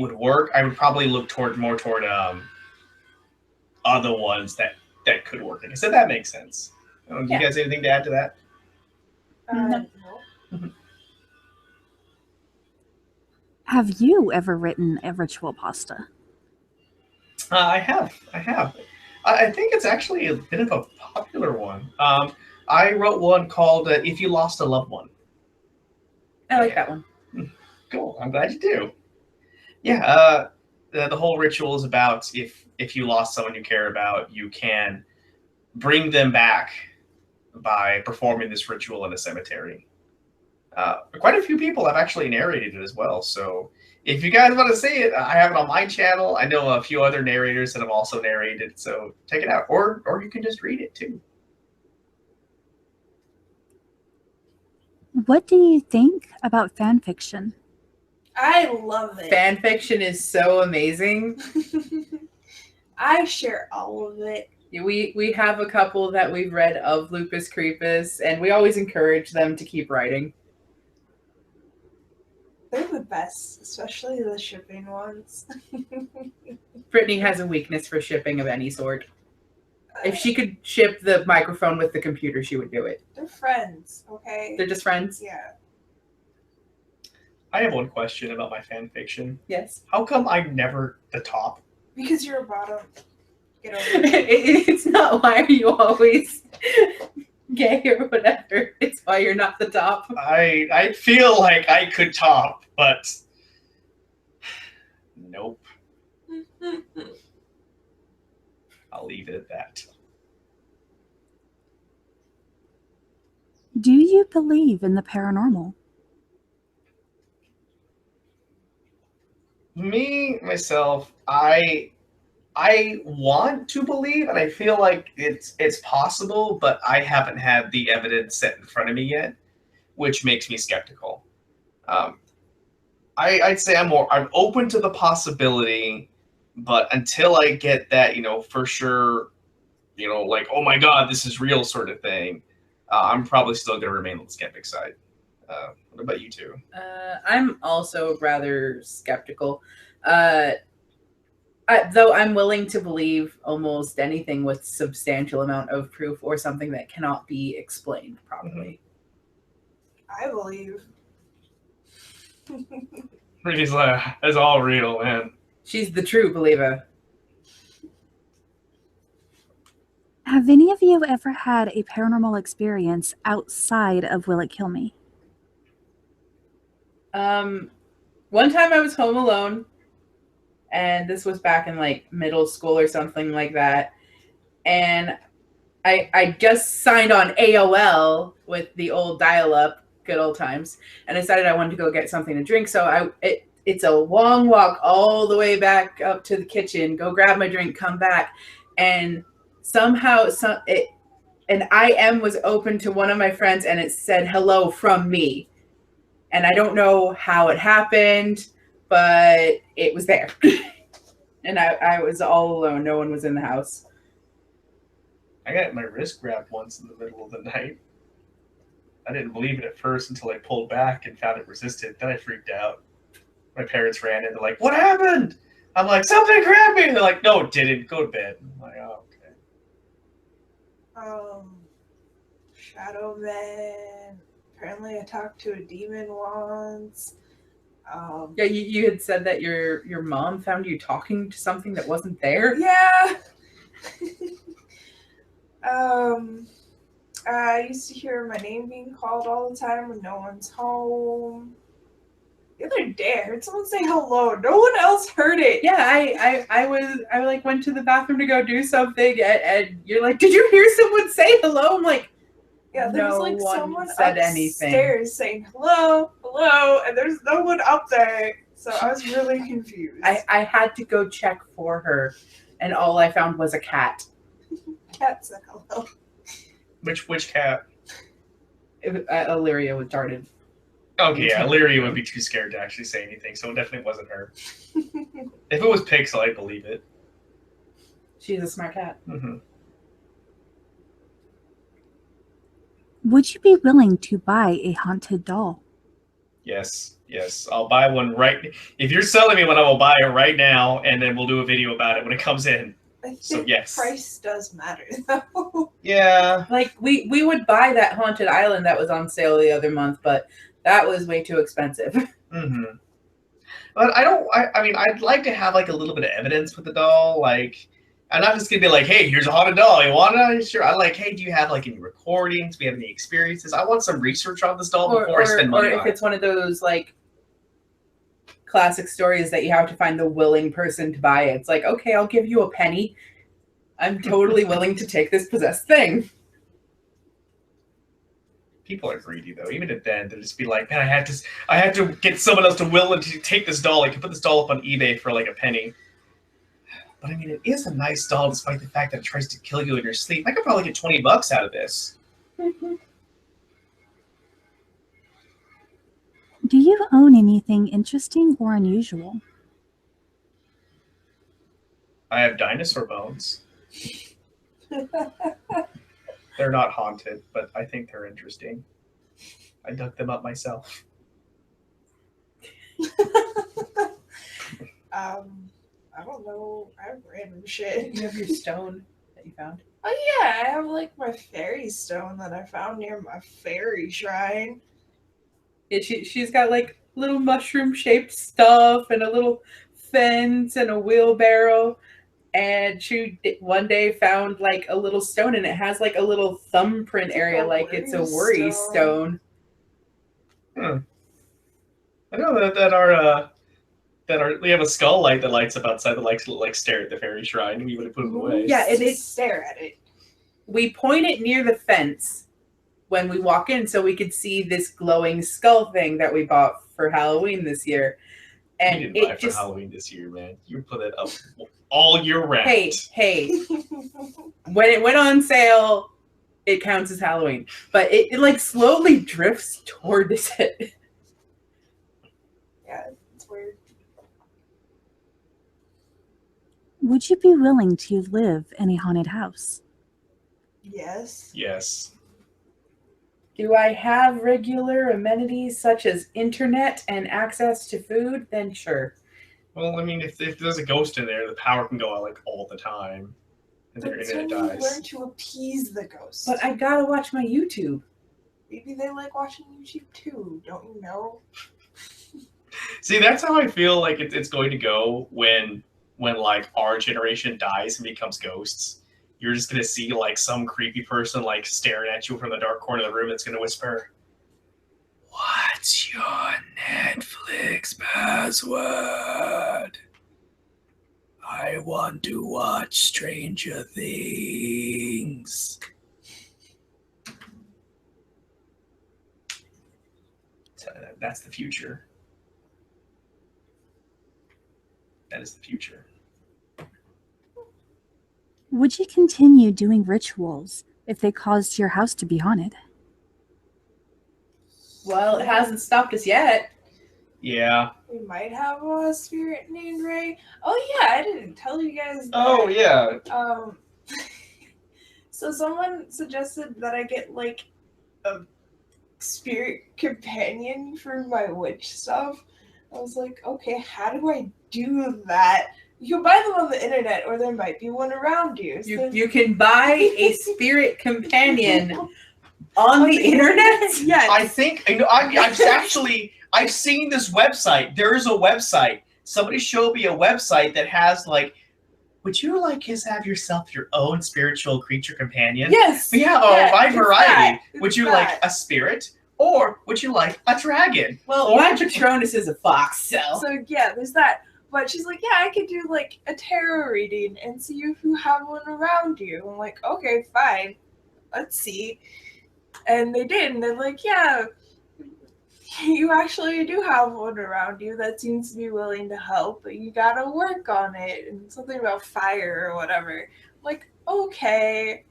would work, I would probably look more toward other ones that could work. Like I said, that makes sense. Do you Yeah. guys have anything to add to that? No. No. Have you ever written a ritual pasta? I have. I think it's actually a bit of a popular one. I wrote one called "If You Lost a Loved One." I like that one. Cool. I'm glad you do. Yeah. The whole ritual is about if you lost someone you care about, you can bring them back by performing this ritual in a cemetery. Quite a few people have actually narrated it as well. So if you guys want to see it, I have it on my channel. I know a few other narrators that have also narrated. So check it out, or you can just read it too. What do you think about fan fiction? I love it. Fan fiction is so amazing. I share all of it. We have a couple that we've read of Lupus Creepus, and we always encourage them to keep writing. They're the best, especially the shipping ones. Brittany has a weakness for shipping of any sort. If she could ship the microphone with the computer, she would do it. They're friends, okay? They're just friends. Yeah. I have one question about my fan fiction. Yes. How come I'm never the top? Because you're a bottom. Get over it. It's not why are you always gay or whatever. It's why you're not the top. I feel like I could top, but nope. I'll leave it at that. Do you believe in the paranormal? Me, myself, I want to believe, and I feel like it's possible, but I haven't had the evidence set in front of me yet, which makes me skeptical. I'd say I'm open to the possibility, but until I get that, for sure, like, oh my God, this is real sort of thing, I'm probably still going to remain on the skeptic side. What about you two? I'm also rather skeptical. Though I'm willing to believe almost anything with substantial amount of proof or something that cannot be explained properly. I believe. Pretty's like, it's all real, man. She's the true believer. Have any of you ever had a paranormal experience outside of Will It Kill Me? One time I was home alone, and this was back in like middle school or something like that. And I just signed on AOL with the old dial-up, good old times, and I decided I wanted to go get something to drink. So it's a long walk all the way back up to the kitchen, go grab my drink, come back, and somehow an IM was open to one of my friends, and it said hello from me. And I don't know how it happened, but it was there. And I was all alone. No one was in the house. I got my wrist grabbed once in the middle of the night. I didn't believe it at first until I pulled back and found it resisted. Then I freaked out. My parents ran in. They're like, "What happened?" I'm like, "Something grabbed me." And they're like, "No, it didn't. Go to bed." I'm like, "Oh, okay." Shadow Man. Apparently, I talked to a demon once. Yeah, you had said that your mom found you talking to something that wasn't there. Yeah. I used to hear my name being called all the time when no one's home. The other day, I heard someone say hello. No one else heard it. Yeah, I like went to the bathroom to go do something, and you're like, "Did you hear someone say hello?" I'm like, Yeah, there was No like one someone said upstairs anything. saying hello, hello, and there's no one up there. So I was really confused. I had to go check for her, and all I found was a cat. Cat said hello. Which cat? Illyria was darted. Okay, yeah, Lyria would be too scared to actually say anything, so it definitely wasn't her. If it was Pixel, I'd believe it. She's a smart cat. Mm-hmm. Would you be willing to buy a haunted doll? Yes, I'll buy one right. If you're selling me one, I will buy it right now, and then we'll do a video about it when it comes in. I think So, yes. price does matter though. Yeah, Like we would buy that haunted island that was on sale the other month, but that was way too expensive. mm-hmm. But I don't. I mean, I'd like to have like a little bit of evidence with the doll. Like, I'm not just gonna be like, "Hey, here's a haunted doll. You want it?" Sure. I like, "Hey, do you have like any recordings? Do we have any experiences?" I want some research on this doll before I spend money or if on it. it's one of those like classic stories that you have to find the willing person to buy it. It's like, okay, I'll give you a penny. I'm totally willing to take this possessed thing. People are greedy though. Even at then, they'll just be like, "Man, I have to get someone else to willing to take this doll. I can put this doll up on eBay for like a penny." But I mean, it is a nice doll, despite the fact that it tries to kill you in your sleep. I could probably get $20 out of this. Do you own anything interesting or unusual? I have dinosaur bones. They're not haunted, but I think they're interesting. I dug them up myself. I don't know. I have random shit. You have your stone that you found. Oh yeah, I have like my fairy stone that I found near my fairy shrine. Yeah, she's got like little mushroom shaped stuff and a little fence and a wheelbarrow. And she one day found like a little stone, and it has like a little thumbprint area, like it's a worry stone. I know that we have a skull light that lights up outside that likes to like stare at the fairy shrine, and we would have put it away. Yeah, and it Stare at it. we point it near the fence when we walk in, so we could see this glowing skull thing that we bought for Halloween this year. And you didn't buy it it for just Halloween this year, man. You put it up all year round. hey, when it went on sale, it counts as Halloween, but it like slowly drifts towards it. Yeah, it's weird. Would you be willing to live in a haunted house? Yes. Yes. Do I have regular amenities such as internet and access to food? Then sure. Well, I mean, if there's a ghost in there, the power can go out like all the time, and their That's internet when you dies. learn to appease the ghost. But I gotta watch my YouTube. Maybe they like watching YouTube too. Don't you know? See, that's how I feel like it's going to go when like our generation dies and becomes ghosts. You're just gonna see like some creepy person like staring at you from the dark corner of the room that's gonna whisper, "What's your Netflix password? I want to watch Stranger Things." So that's the future. That is the future. Would you continue doing rituals if they caused your house to be haunted? Well, it hasn't stopped us yet. Yeah. We might have a spirit named Ray. Oh yeah, I didn't tell you guys that. Oh yeah. So someone suggested that I get like a spirit companion for my witch stuff. I was like, okay, how do I do that? You can buy them on the internet, or there might be one around you. So You can buy a spirit companion on the internet? Yes. I think I've seen this website. There is a website. Somebody showed me a website that has like, would you like have yourself your own spiritual creature companion? Yes. We have Yeah, a wide it's variety. that. Would It's you that. like a spirit, or would you like a dragon? Well, Or my would you- Patronus is a fox, so. So yeah, there's that. But she's like, yeah, I could do like a tarot reading and see if you have one around you. I'm like, okay, fine. Let's see. And they did, and they're like, yeah, you actually do have one around you that seems to be willing to help, but you gotta work on it. And something about fire or whatever. I'm like, okay.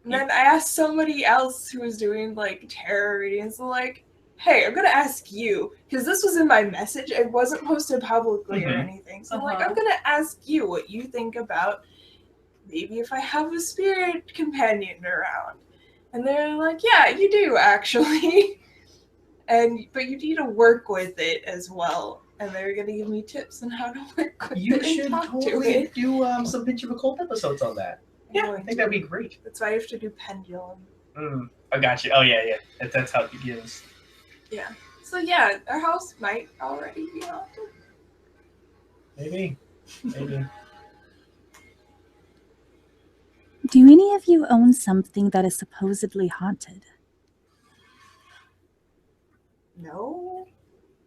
And then I asked somebody else who was doing like tarot readings, so like, hey, I'm gonna ask you, because this was in my message. It wasn't posted publicly or Mhm. anything. So I'm like, Uh-huh. I'm gonna ask you what you think about maybe if I have a spirit companion around. And they're like, yeah, you do actually. But you need to work with it as well. And they're gonna give me tips on how to work with You it and should talk to totally it. do some Pinch of a Cold episodes on that. Yeah, I think that'd be great. That's why I have to do pendulum. I got you. Oh yeah. That's how it begins. Yeah. So yeah, our house might already be haunted. Maybe. Do any of you own something that is supposedly haunted? No.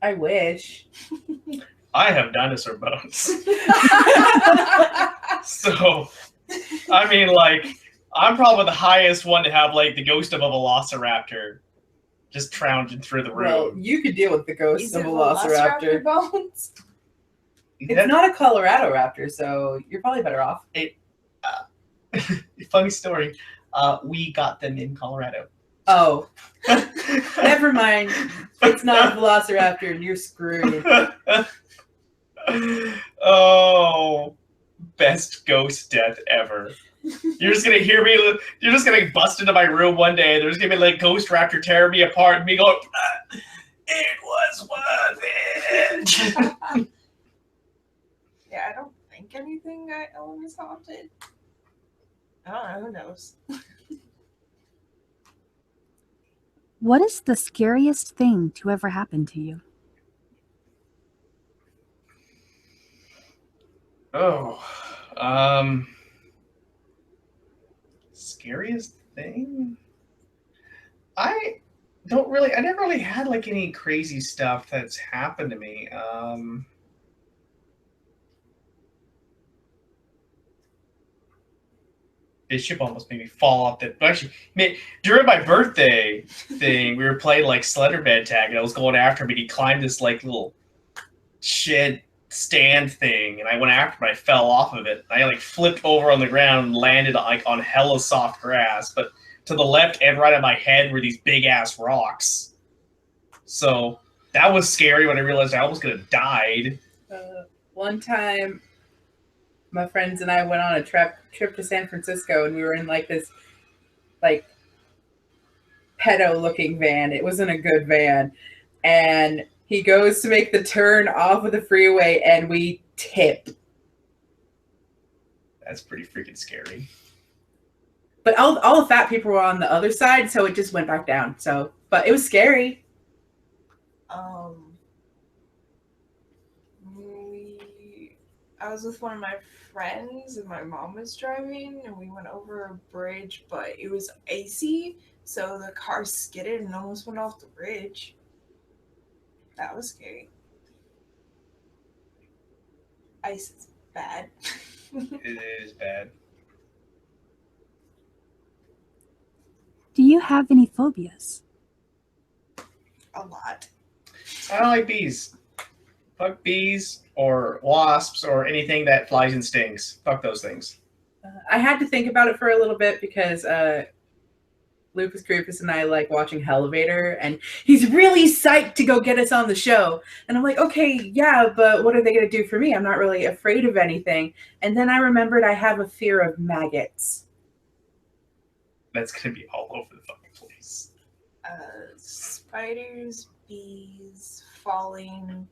I wish. I have dinosaur bones. So, I mean, like, I'm probably the highest one to have, like, the ghost of a velociraptor just trounging through the Well, room. you could deal with the ghost Is of it Velociraptor. bones? It's not a Colorado raptor, so you're probably better off. Funny story. We got them in Colorado. Oh, never mind. It's not a Velociraptor, and you're screwed. Oh, best ghost death ever. You're just gonna hear me. You're just gonna bust into my room one day. There's gonna be like Ghost Raptor tearing me apart, and me going, "It was worth it." Yeah, I don't think anything I own is haunted. I don't know. Who knows? What is the scariest thing to ever happen to you? Oh, scariest thing? I never really had like any crazy stuff that's happened to me. This ship almost made me fall off the. Actually, during my birthday thing, we were playing like Slenderman tag, and I was going after him, and he climbed this like little shed stand thing, and I went after him. And I fell off of it. I like flipped over on the ground and landed like on hella soft grass, but to the left and right of my head were these big ass rocks. So that was scary when I realized I almost could have died. One time, my friends and I went on a trip to San Francisco, and we were in like this like pedo looking van. It wasn't a good van. And he goes to make the turn off of the freeway, and we tip. That's pretty freaking scary. But all the fat people were on the other side, so it just went back down. So, but it was scary. I was with one of my friends, and my mom was driving, and we went over a bridge, but it was icy, so the car skidded and almost went off the bridge. That was scary. Ice is bad. It is bad. Do you have any phobias? A lot. I don't like bees. Fuck bees or wasps or anything that flies and stings. Fuck those things. I had to think about it for a little bit because Lupus Creepus and I like watching Elevator, and he's really psyched to go get us on the show. And I'm like, okay, yeah, but what are they going to do for me? I'm not really afraid of anything. And then I remembered I have a fear of maggots. That's going to be all over the fucking place. Spiders, bees, falling,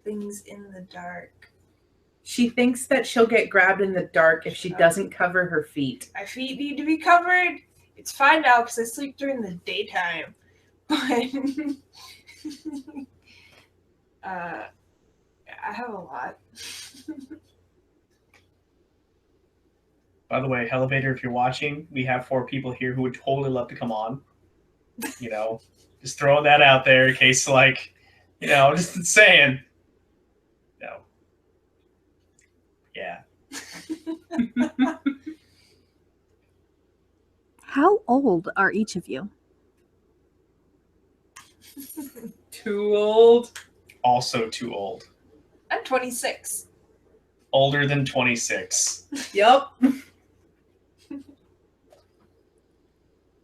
things in the dark. She thinks that she'll get grabbed in the dark if she doesn't cover her feet. My feet need to be covered. It's fine now because I sleep during the daytime. But I have a lot. By the way, Elevator, if you're watching, we have 4 people here who would totally love to come on. You know, just throwing that out there in case, like, you know, just saying. No. Yeah. How old are each of you? Too old. Also too old. I'm 26. Older than 26. Yup.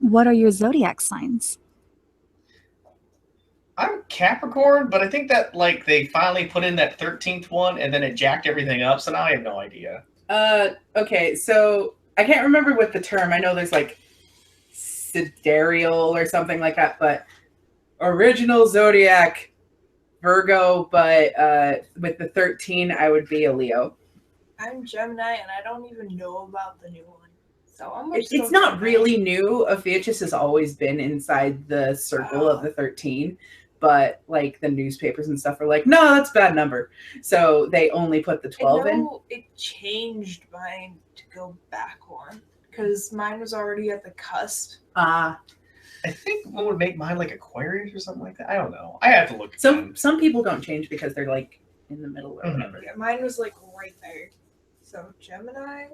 What are your zodiac signs? I'm Capricorn, but I think that, like, they finally put in that 13th one and then it jacked everything up, so now I have no idea. Okay, so I can't remember what the term. I know there's like sidereal or something like that, but original zodiac Virgo, but with the 13, I would be a Leo. I'm Gemini, and I don't even know about the new one. So I'm It's not really new. Ophiuchus has always been inside the circle of the 13, but like the newspapers and stuff are like, no, that's a bad number. So they only put the 12 in. It changed mine to go back one because mine was already at the cusp. I think what would make mine like Aquarius or something like that. I don't know. I have to look. Some people don't change because they're like in the middle or whatever. Yeah, mine was like right there. So Gemini.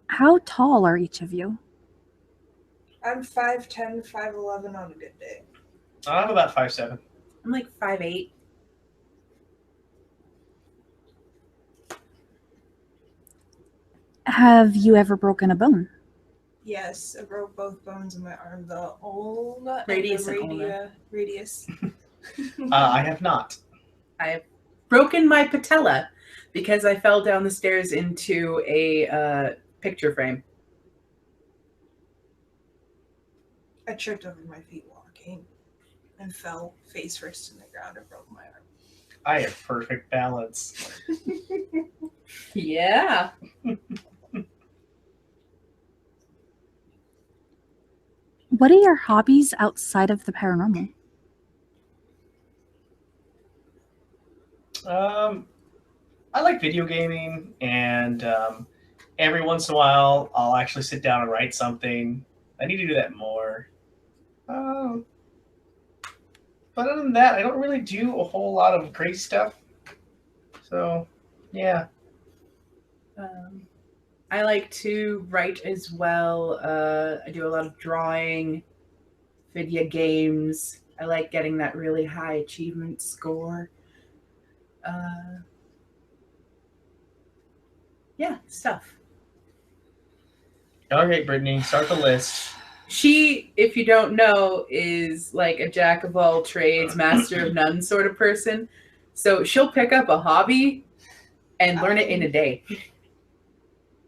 How tall are each of you? I'm 5'10", 5'11" on a good day. I'm about 5'7". I'm like 5'8". Have you ever broken a bone? Yes, I broke both bones in my arm. The ulna Radius and and ulna. radius. I have not. I've broken my patella because I fell down the stairs into a picture frame. I tripped over my feet walking and fell face first in the ground and broke my arm. I have perfect balance. Yeah. What are your hobbies outside of the paranormal? I like video gaming, and every once in a while, I'll actually sit down and write something. I need to do that more. But other than that, I don't really do a whole lot of crazy stuff. So, yeah. I like to write as well. I do a lot of drawing, video games. I like getting that really high achievement score. Yeah, stuff. Okay, Brittany, start the list. She, if you don't know, is like a jack of all trades, master of none sort of person. So she'll pick up a hobby and learn it in a day.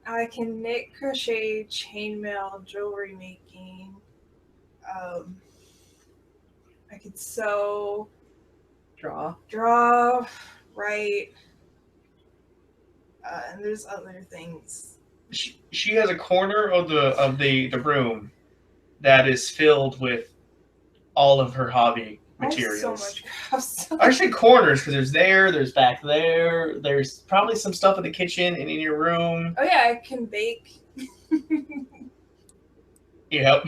I can knit, crochet, chainmail, jewelry making. I could sew, Draw, write, and there's other things. She has a corner of the room that is filled with all of her hobby materials. I have so much craft stuff. I say corners because there's back there. There's probably some stuff in the kitchen and in your room. Oh yeah, I can bake. Yep.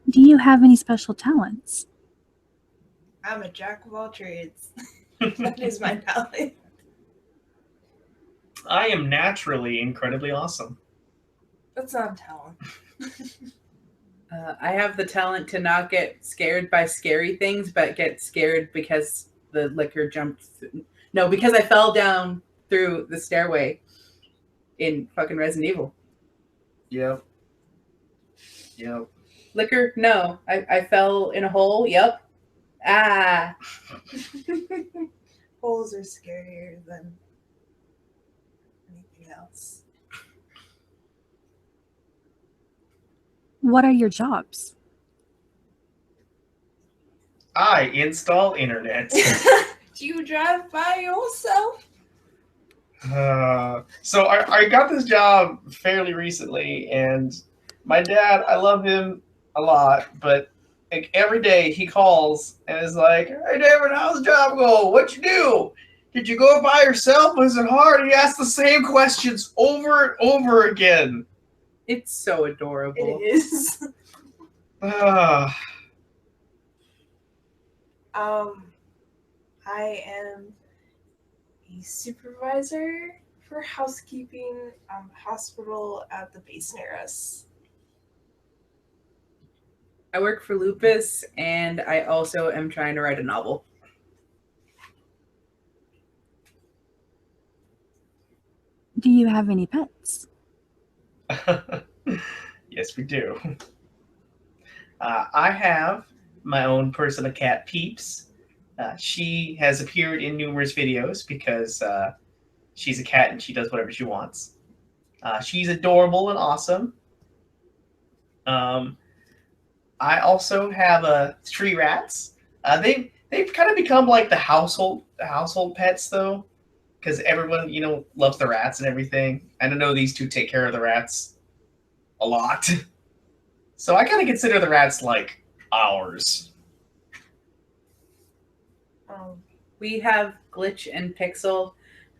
Do you have any special talents? I'm a jack of all trades. That is my talent. I am naturally incredibly awesome. That's not a talent. I have the talent to not get scared by scary things, but get scared because the liquor jumped. No, because I fell down through the stairway in fucking Resident Evil. Yep. Liquor? No. I fell in a hole. Yep. Ah. Holes are scarier than anything else. What are your jobs? I install internet. Do you drive by yourself? So I got this job fairly recently, and my dad, I love him a lot, but like every day he calls and is like, "Hey David, how's the job go? What'd you do? Did you go by yourself? Was it hard?" He asks the same questions over and over again. It's so adorable. It is. I am a supervisor for housekeeping hospital at the base near us. I work for Lupus, and I also am trying to write a novel. Do you have any pets? Yes, we do. I have my own person, a cat, Peeps. She has appeared in numerous videos because she's a cat and she does whatever she wants. She's adorable and awesome. I also have 3 rats. They've kind of become like the household pets though, because everyone loves the rats and everything. And I know these 2 take care of the rats a lot, so I kind of consider the rats like ours. We have Glitch and Pixel.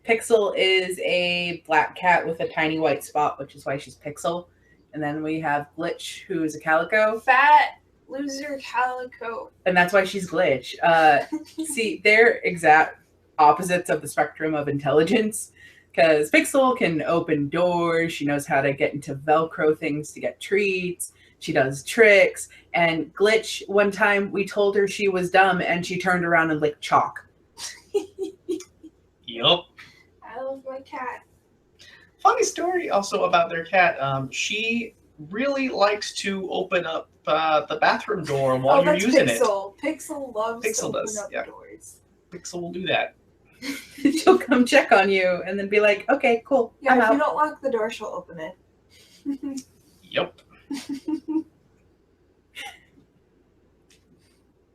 Pixel is a black cat with a tiny white spot, which is why she's Pixel. And then we have Glitch, who is a calico. Fat loser calico. And that's why she's Glitch. See, they're exact opposites of the spectrum of intelligence. Because Pixel can open doors. She knows how to get into Velcro things to get treats. She does tricks. And Glitch, one time we told her she was dumb and she turned around and licked chalk. Yup. I love my cat. Funny story also about their cat. She really likes to open up the bathroom door while you're that's using Pixel. Pixel loves Pixel to open does, up yeah. doors. it. Pixel will do that. She'll come check on you and then be like, okay, cool. Yeah, I'm if out. you don't lock the door, she'll open it. Yep.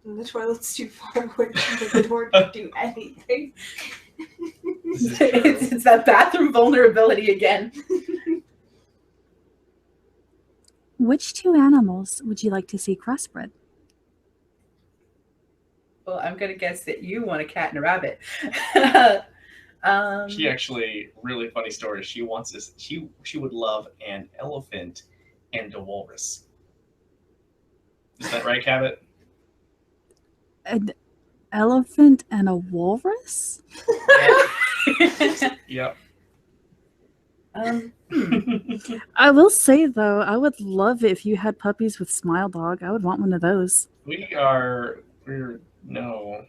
And the toilet's too far away from the door to do anything. This is true. It's that bathroom vulnerability again. Which 2 animals would you like to see crossbred? Well, I'm gonna guess that you want a cat and a rabbit. She actually, really funny story. She wants this. She would love an elephant and a walrus. Is that right, Cabot? An elephant and a walrus? Yep. I will say though, I would love it if you had puppies with Smile Dog. I would want one of those. We're no.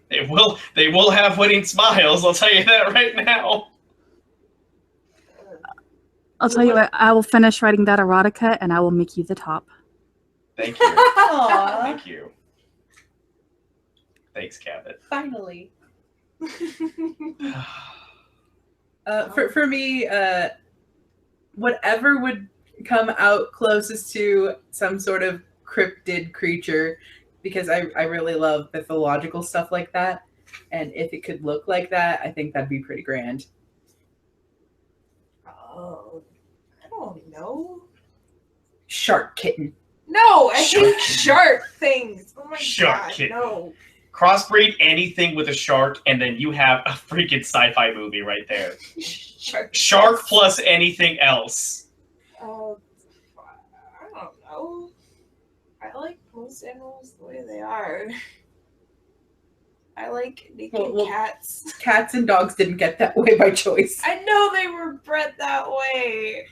They will have winning smiles, I'll tell you that right now. I'll tell you what, I will finish writing that erotica and I will make you the top. Thank you. Aw, Thank you. Thanks, Cabot. finally. For me, whatever would come out closest to some sort of cryptid creature, because I really love mythological stuff like that. And if it could look like that, I think that'd be pretty grand. Oh, I don't know. Shark kitten. No, I Shark hate kitten. shark things. Oh my Shark god, kitten. no. Crossbreed anything with a shark, and then you have a freaking sci-fi movie right there. Shark plus anything else. I don't know. I like most animals the way they are. I like naked Well, cats. Cats and dogs didn't get that way by choice. I know they were bred that way.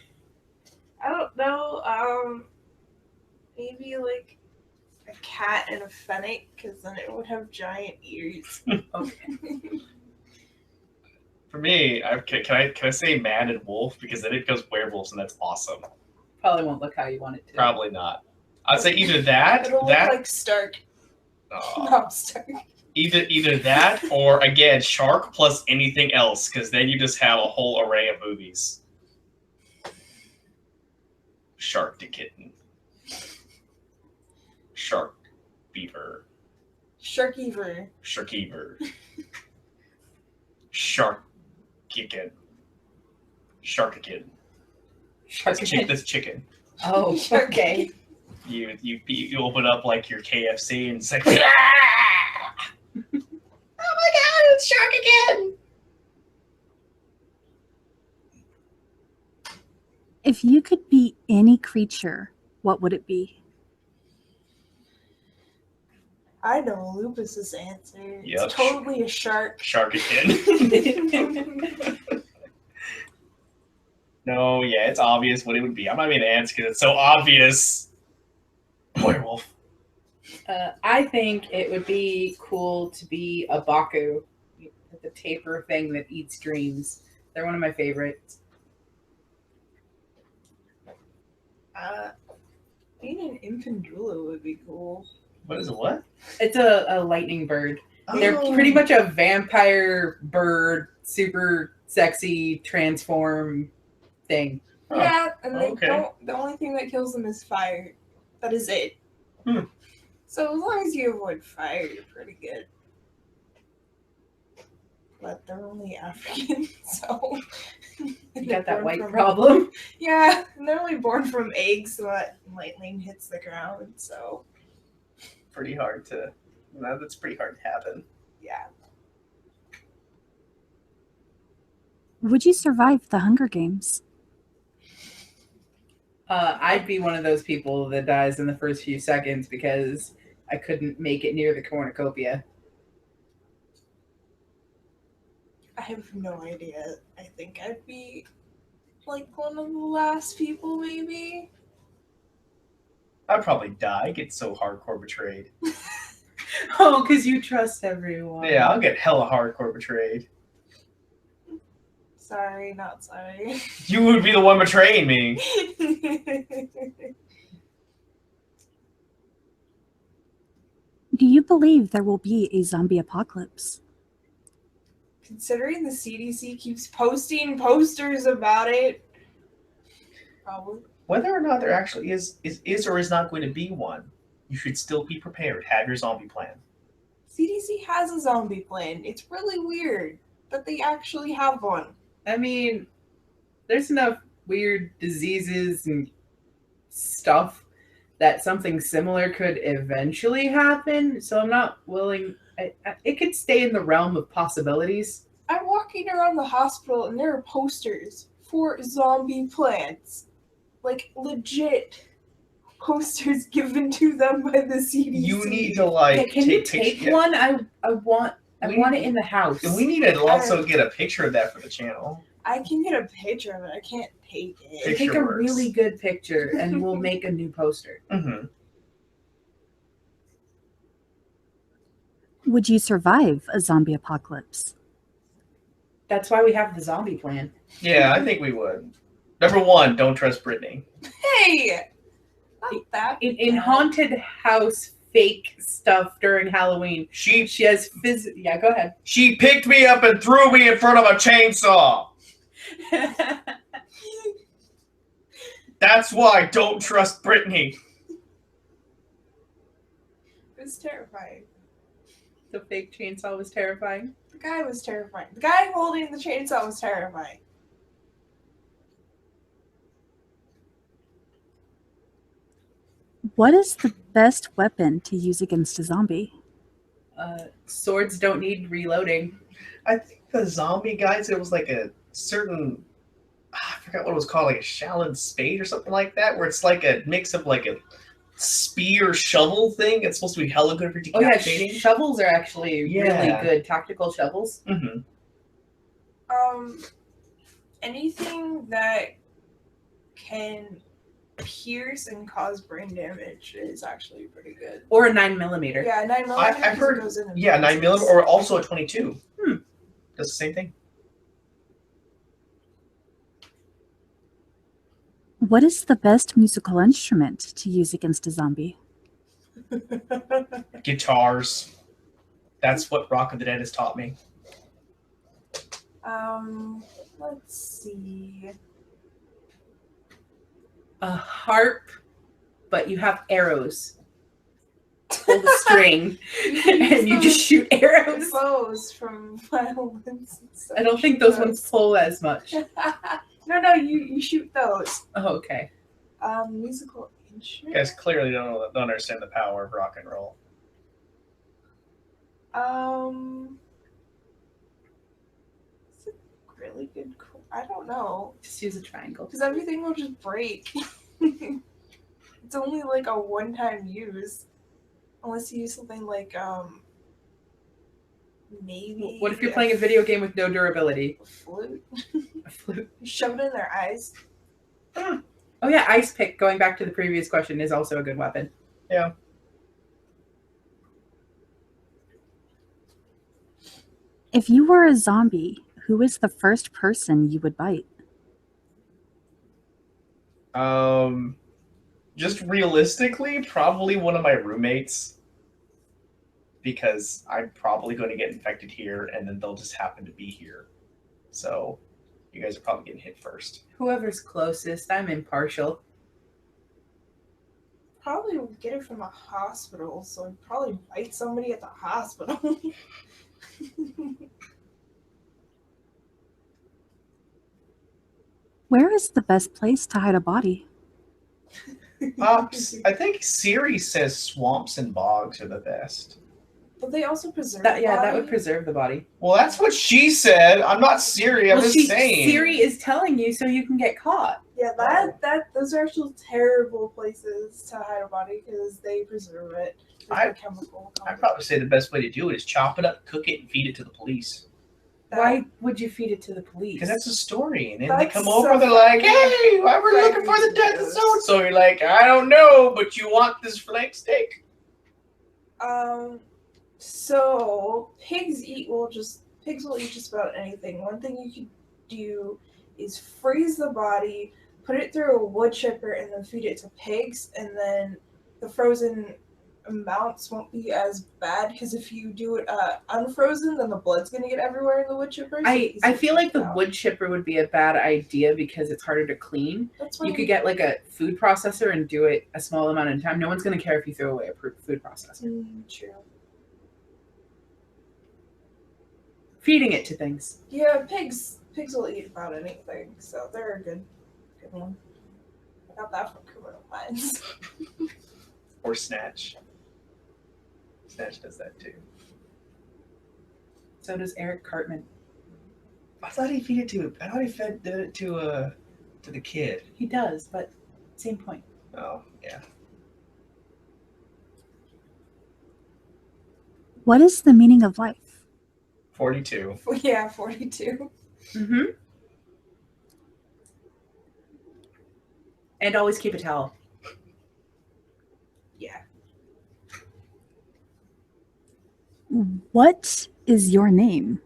I don't know. Maybe like a cat and a fennec, because then it would have giant ears. Okay. For me, can I say man and wolf, because then it goes werewolves, and that's awesome. Probably won't look how you want it to. Probably not. I'd say either that, It'll look like Stark. Not Stark. either that, or again shark plus anything else, because then you just have a whole array of movies. Shark to kitten. Shark beaver. Sharkever. Sharkever. Shark kitten. Sharkikin. Shark kitten. This chicken. Oh, okay. You open up like your KFC and it's like, oh my god, it's Shark again! If you could be any creature, what would it be? I know Lupus's answer. Yep. It's totally a shark. Shark again. No, yeah, it's obvious what it would be. I'm not even gonna answer because it's so obvious. Werewolf. I think it would be cool to be a Baku, the taper thing that eats dreams. They're one of my favorites. Being an Impindula would be cool. What is it? What? It's a lightning bird. They're Oh. pretty much a vampire bird, super sexy transform thing. Oh, Yeah, and they okay. don't. The only thing that kills them is fire. That is it. Hmm. So as long as you avoid fire, you're pretty good. But they're only African, so You got that Born white from- problem. Yeah, and they're only born from eggs that lightning hits the ground. So Pretty hard to. No, that's pretty hard to happen. yeah, Would you survive the Hunger Games? I'd be one of those people that dies in the first few seconds because I couldn't make it near the cornucopia. I have no idea. I think I'd be like one of the last people, maybe. I'd probably die. I get so hardcore betrayed. Oh, because you trust everyone. Yeah, I'll get hella hardcore betrayed. Sorry, not sorry. You would be the one betraying me. Do you believe there will be a zombie apocalypse? Considering the CDC keeps posting posters about it, probably. Whether or not there actually is or is not going to be one, you should still be prepared. Have your zombie plan. CDC has a zombie plan. It's really weird that they actually have one. I mean, there's enough weird diseases and stuff that something similar could eventually happen. So I'm not willing. It could stay in the realm of possibilities. I'm walking around the hospital and there are posters for zombie plants. Like legit posters given to them by the CDC. You need to like Yeah, can you take take pictures. one? I want it in the house. We need to also get a picture of that for the channel. I can get a picture of it. I can't take it. Picture Take a works. really good picture, and we'll make a new poster. Mm-hmm. Would you survive a zombie apocalypse? That's why we have the zombie plan. Yeah, I think we would. Number one, don't trust Brittany. Hey! Not that. In bad. haunted house fake stuff during Halloween, She she has Yeah, go ahead. she picked me up and threw me in front of a chainsaw. That's why I don't trust Brittany. It was terrifying. The fake chainsaw was terrifying. The guy was terrifying. The guy holding the chainsaw was terrifying. What is the best weapon to use against a zombie? Swords don't need reloading. I think the zombie guys, it was like a certain, I forgot what it was called, like a Shaolin spade or something like that, where it's like a mix of like a spear shovel thing. It's supposed to be hella good for Oh yeah, decapitating. shovels are actually Yeah. really good. Tactical shovels. Mm-hmm. Anything that can pierce and cause brain damage is actually pretty good. Or a 9mm. Yeah, 9mm. I've heard- goes in Yeah, 9mm or also a 22. Does the same thing. What is the best musical instrument to use against a zombie? Guitars. That's what Rock of the Dead has taught me. Let's see. A harp, but you have arrows. Hold a string, and you just shoot arrows. Bows from violins. And stuff. I don't think those ones pull as much. No, you shoot those. Oh, okay. Musical You instrument. guys clearly don't understand the power of rock and roll. It's a really good. I don't know, Just use a triangle. because everything will just break. It's only like a one-time use, unless you use something like maybe. What if you're playing a video game with no durability? a flute? A flute. You shove it in their eyes. Oh yeah, ice pick. Going back to the previous question, is also a good weapon. If you were a zombie, who is the first person you would bite? Just realistically, probably one of my roommates. because I'm probably going to get infected here, and then they'll just happen to be here. So you guys are probably getting hit first. Whoever's closest. I'm impartial. Probably would get it from a hospital, so I'd probably bite somebody at the hospital. Where is the best place to hide a body? I think Siri says swamps and bogs are the best. But they also preserve. That body. would preserve the body. Well, that's what she said. I'm not Siri. I'm just saying. Siri is telling you so you can get caught. Yeah, those are actually terrible places to hide a body because they preserve it. There's no chemical. I'd probably say the best way to do it is chop it up, cook it, and feed it to the police. Why would you feed it to the police? Because that's a story. And then That's they come over, so they're like, funny. hey, why we're looking for the death of so-and-so. You're like, I don't know, but you want this flank steak. So pigs will eat just about anything. One thing you could do is freeze the body, put it through a wood chipper, and then feed it to pigs, and then the frozen amounts won't be as bad because if you do it unfrozen, then the blood's gonna get everywhere in the wood chipper. So I feel like the wood chipper would be a bad idea because it's harder to clean. That's why You could get like a food processor and do it a small amount of time. No one's going to care if you throw away a food processor. True. Feeding it to things. Yeah, pigs will eat about anything, so they're a good one. I got that from Criminal Minds. Or Snatch. Snatch does that too. So does Eric Cartman. I thought he fed it to the kid. He does, but same point. Oh, yeah. What is the meaning of life? 42. Yeah, 42. Mm-hmm. And always keep a towel. Yeah. What is your name?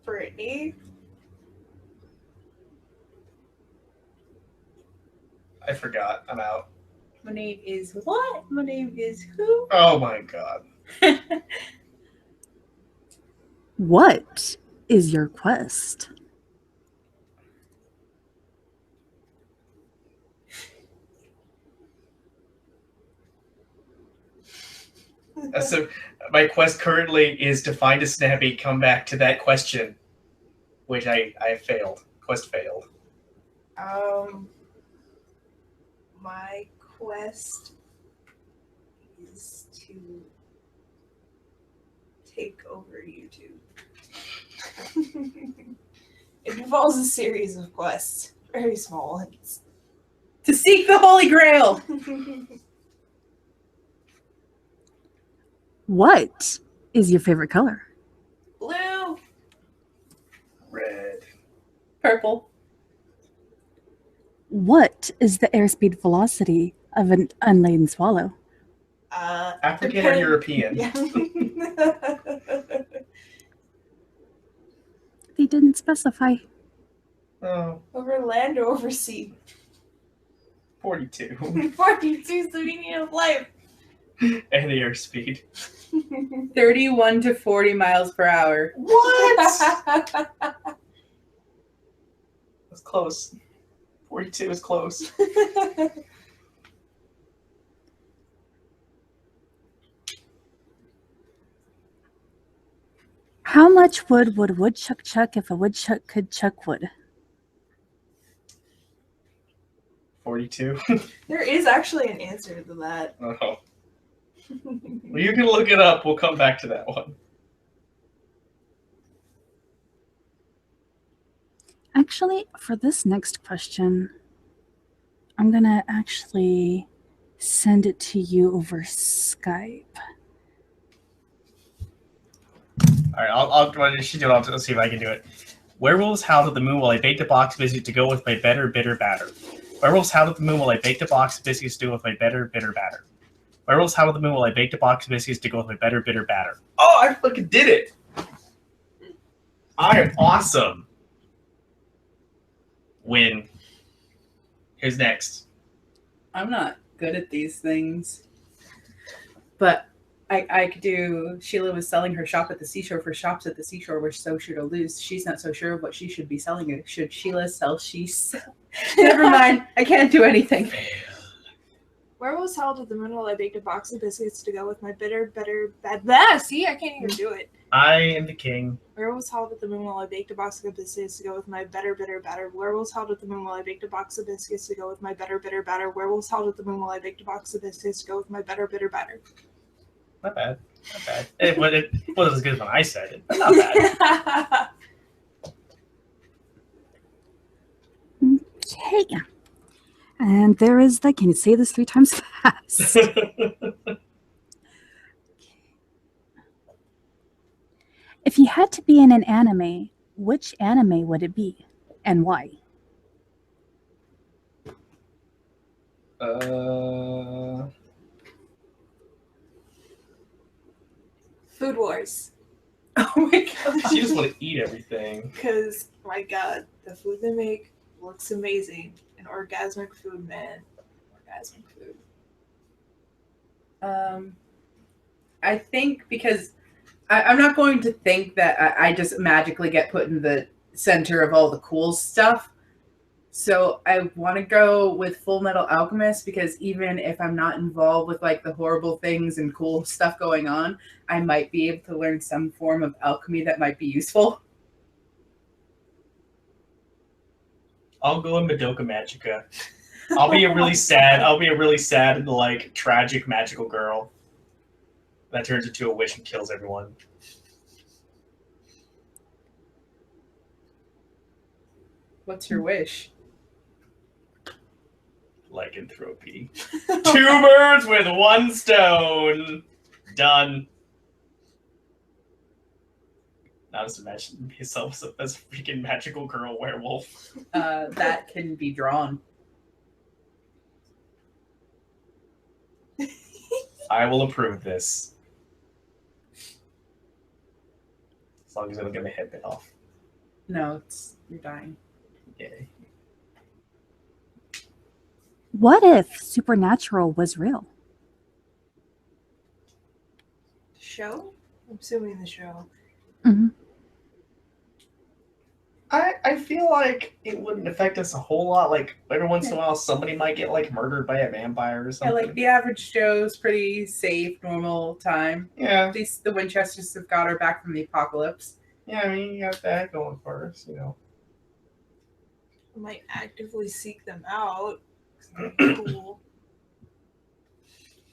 Brittany. I forgot. I'm out. My name is what? My name is who? Oh my god. What is your quest? So my quest currently is to find a snappy, come back to that question, which I failed. Quest failed. My quest is to take over YouTube. It involves a series of quests, very small ones. To seek the Holy Grail. What is your favorite color? Blue. Red. Purple. What is the airspeed velocity of an unladen swallow? African or European? Yeah. They didn't specify. Oh, Over land or over sea? 42. 42 so we need a life. And the airspeed. 31 to 40 miles per hour. What? That's close. 42 is close. How much wood would a woodchuck chuck if a woodchuck could chuck wood? 42. There is actually an answer to that. Oh. Well, you can look it up. We'll come back to that one. Actually, for this next question, I'm going to actually send it to you over Skype. All right, I'll see if I can do it. Werewolves howled at the moon while I baked a box of biscuits to go with my better, bitter batter. Werewolves howled at the moon while I baked a box of biscuits to go with my better, bitter batter. Werewolves howled at the moon while I baked a box of biscuits to go with my better, bitter batter. Oh, I fucking did it! I am awesome. Win. Here's next. I'm not good at these things. But I could do. Sheila was selling her shop at the seashore for shops at the seashore were so sure to lose. She's not so sure of what she should be selling. Should Sheila sell? She sell. Never mind. I can't do anything. Where was held at the moon while I baked a box of biscuits to go with my bitter, better, bad. Blah! See, I can't even do it. I am the king. Where was held at the moon while I baked a box of biscuits to go with my better, bitter, batter. Where was held at the moon while I baked a box of biscuits to go with my better, bitter, batter. Where was held at the moon while I baked a box of biscuits to go with my better, bitter, batter. Not bad. Not bad. It wasn't as good as when I said it, but not bad. Okay. And there is that. Can you say this 3 times fast? If you had to be in an anime, which anime would it be and why? Food Wars. Oh my god. You just want to eat everything. Because, my god, the food they make looks amazing. An orgasmic food, man. Orgasmic food. I think because I'm not going to think that I just magically get put in the center of all the cool stuff. So I want to go with Full Metal Alchemist because even if I'm not involved with like the horrible things and cool stuff going on, I might be able to learn some form of alchemy that might be useful. I'll go in Madoka Magica. I'll be a really sad, like, tragic magical girl that turns into a witch and kills everyone. What's your wish? Lycanthropy. 2 birds with 1 stone. Done. Now just imagine myself as a freaking magical girl werewolf. That can be drawn. I will approve this. As long as I don't get my head bit off. No, you're dying. Yay. What if Supernatural was real? Show? I'm assuming the show. Mm-hmm. I feel like it wouldn't affect us a whole lot. Like, every once in a while, somebody might get, like, murdered by a vampire or Yeah, something. like the average Joe's pretty safe, normal time. Yeah. At least the Winchesters have got her back from the apocalypse. Yeah, I mean, you got that going for us, you know. I might actively seek them out. 'Cause they're cool.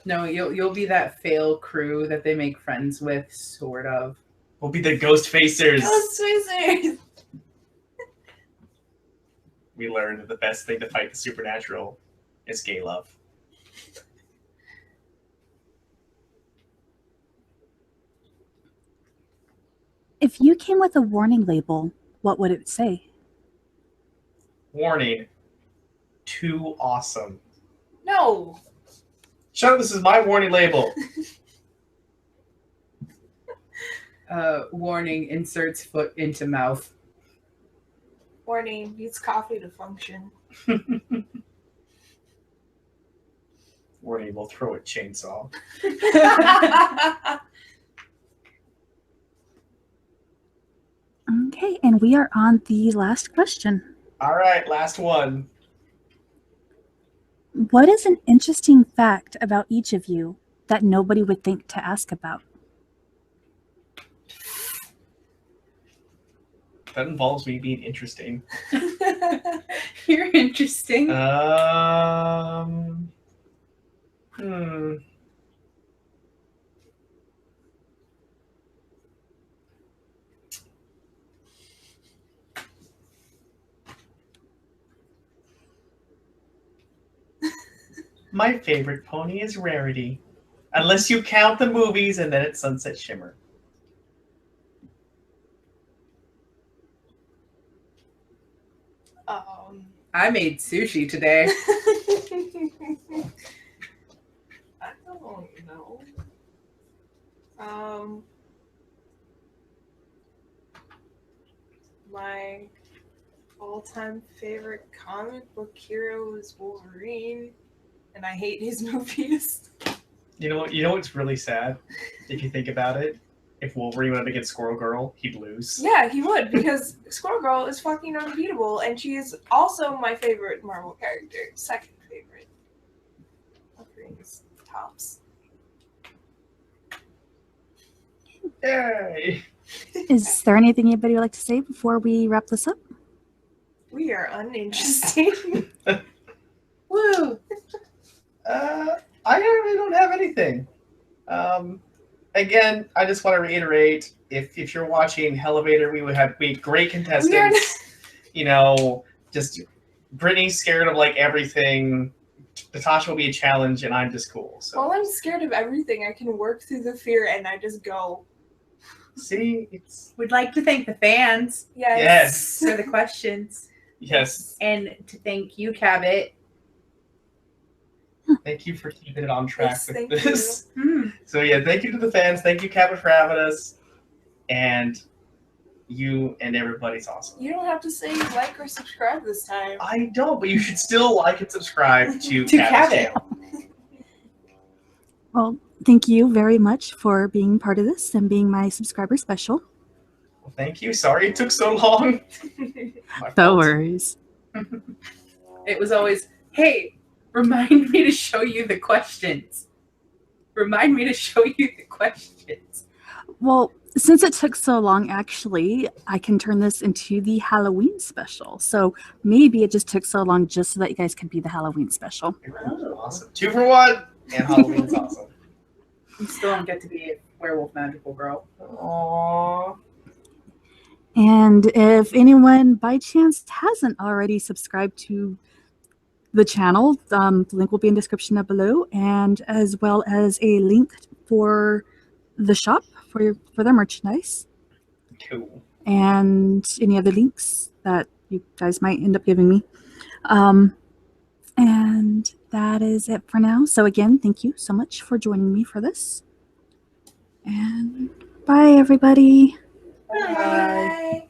No, you'll be that fail crew that they make friends with, sort of. We'll be the Ghost Facers. Ghost Facers! We learned that the best thing to fight the supernatural is gay love. If you came with a warning label, what would it say? Warning. Too awesome. No! Shut up, this is my warning label. Warning, inserts foot into mouth. Warning, needs coffee to function. Warning, we'll throw a chainsaw. Okay, and we are on the last question. All right, last one. What is an interesting fact about each of you that nobody would think to ask about? That involves me being interesting. You're interesting. My favorite pony is Rarity. Unless you count the movies and then it's Sunset Shimmer. I made sushi today. I don't know. My all-time favorite comic book hero is Wolverine, and I hate his movies. You know what's really sad if you think about it. If Wolverine went up against Squirrel Girl, he'd lose. Yeah, he would, because Squirrel Girl is fucking unbeatable, and she is also my favorite Marvel character. Second favorite. Wolverine's tops. Yay! Is there anything anybody would like to say before we wrap this up? We are uninteresting. Woo! I really don't have anything. Again, I just want to reiterate: if you're watching Elevator, we had great contestants. You know, just Brittany's scared of like everything. Natasha will be a challenge, and I'm just cool. So While I'm scared of everything, I can work through the fear and I just go. see, it's We'd like to thank the fans yes, for the questions, yes. and to thank you, Cabot. Thank you for keeping it on track Yes, with thank this. Hmm. So yeah, thank you to the fans. Thank you, Cabot, for having us. And you and everybody's awesome. You don't have to say like or subscribe this time. I don't, but you should still like and subscribe to To Cabot's Cabot. channel. Well, thank you very much for being part of this and being my subscriber special. Well, thank you. Sorry it took so long. My No fault. worries. It was always, hey, remind me to show you the questions. Remind me to show you the questions. Well, since it took so long, actually, I can turn this into the Halloween special. So maybe it just took so long just so that you guys could be the Halloween special. Awesome. 2 for 1, and Halloween's awesome. You still don't get to be a werewolf magical girl. Aww. And if anyone by chance hasn't already subscribed to the channel, the link will be in the description down below, and as well as a link for the shop for their merchandise Cool. and any other links that you guys might end up giving me. And that is it for now. So again, thank you so much for joining me for this. And bye, everybody. Bye. Bye.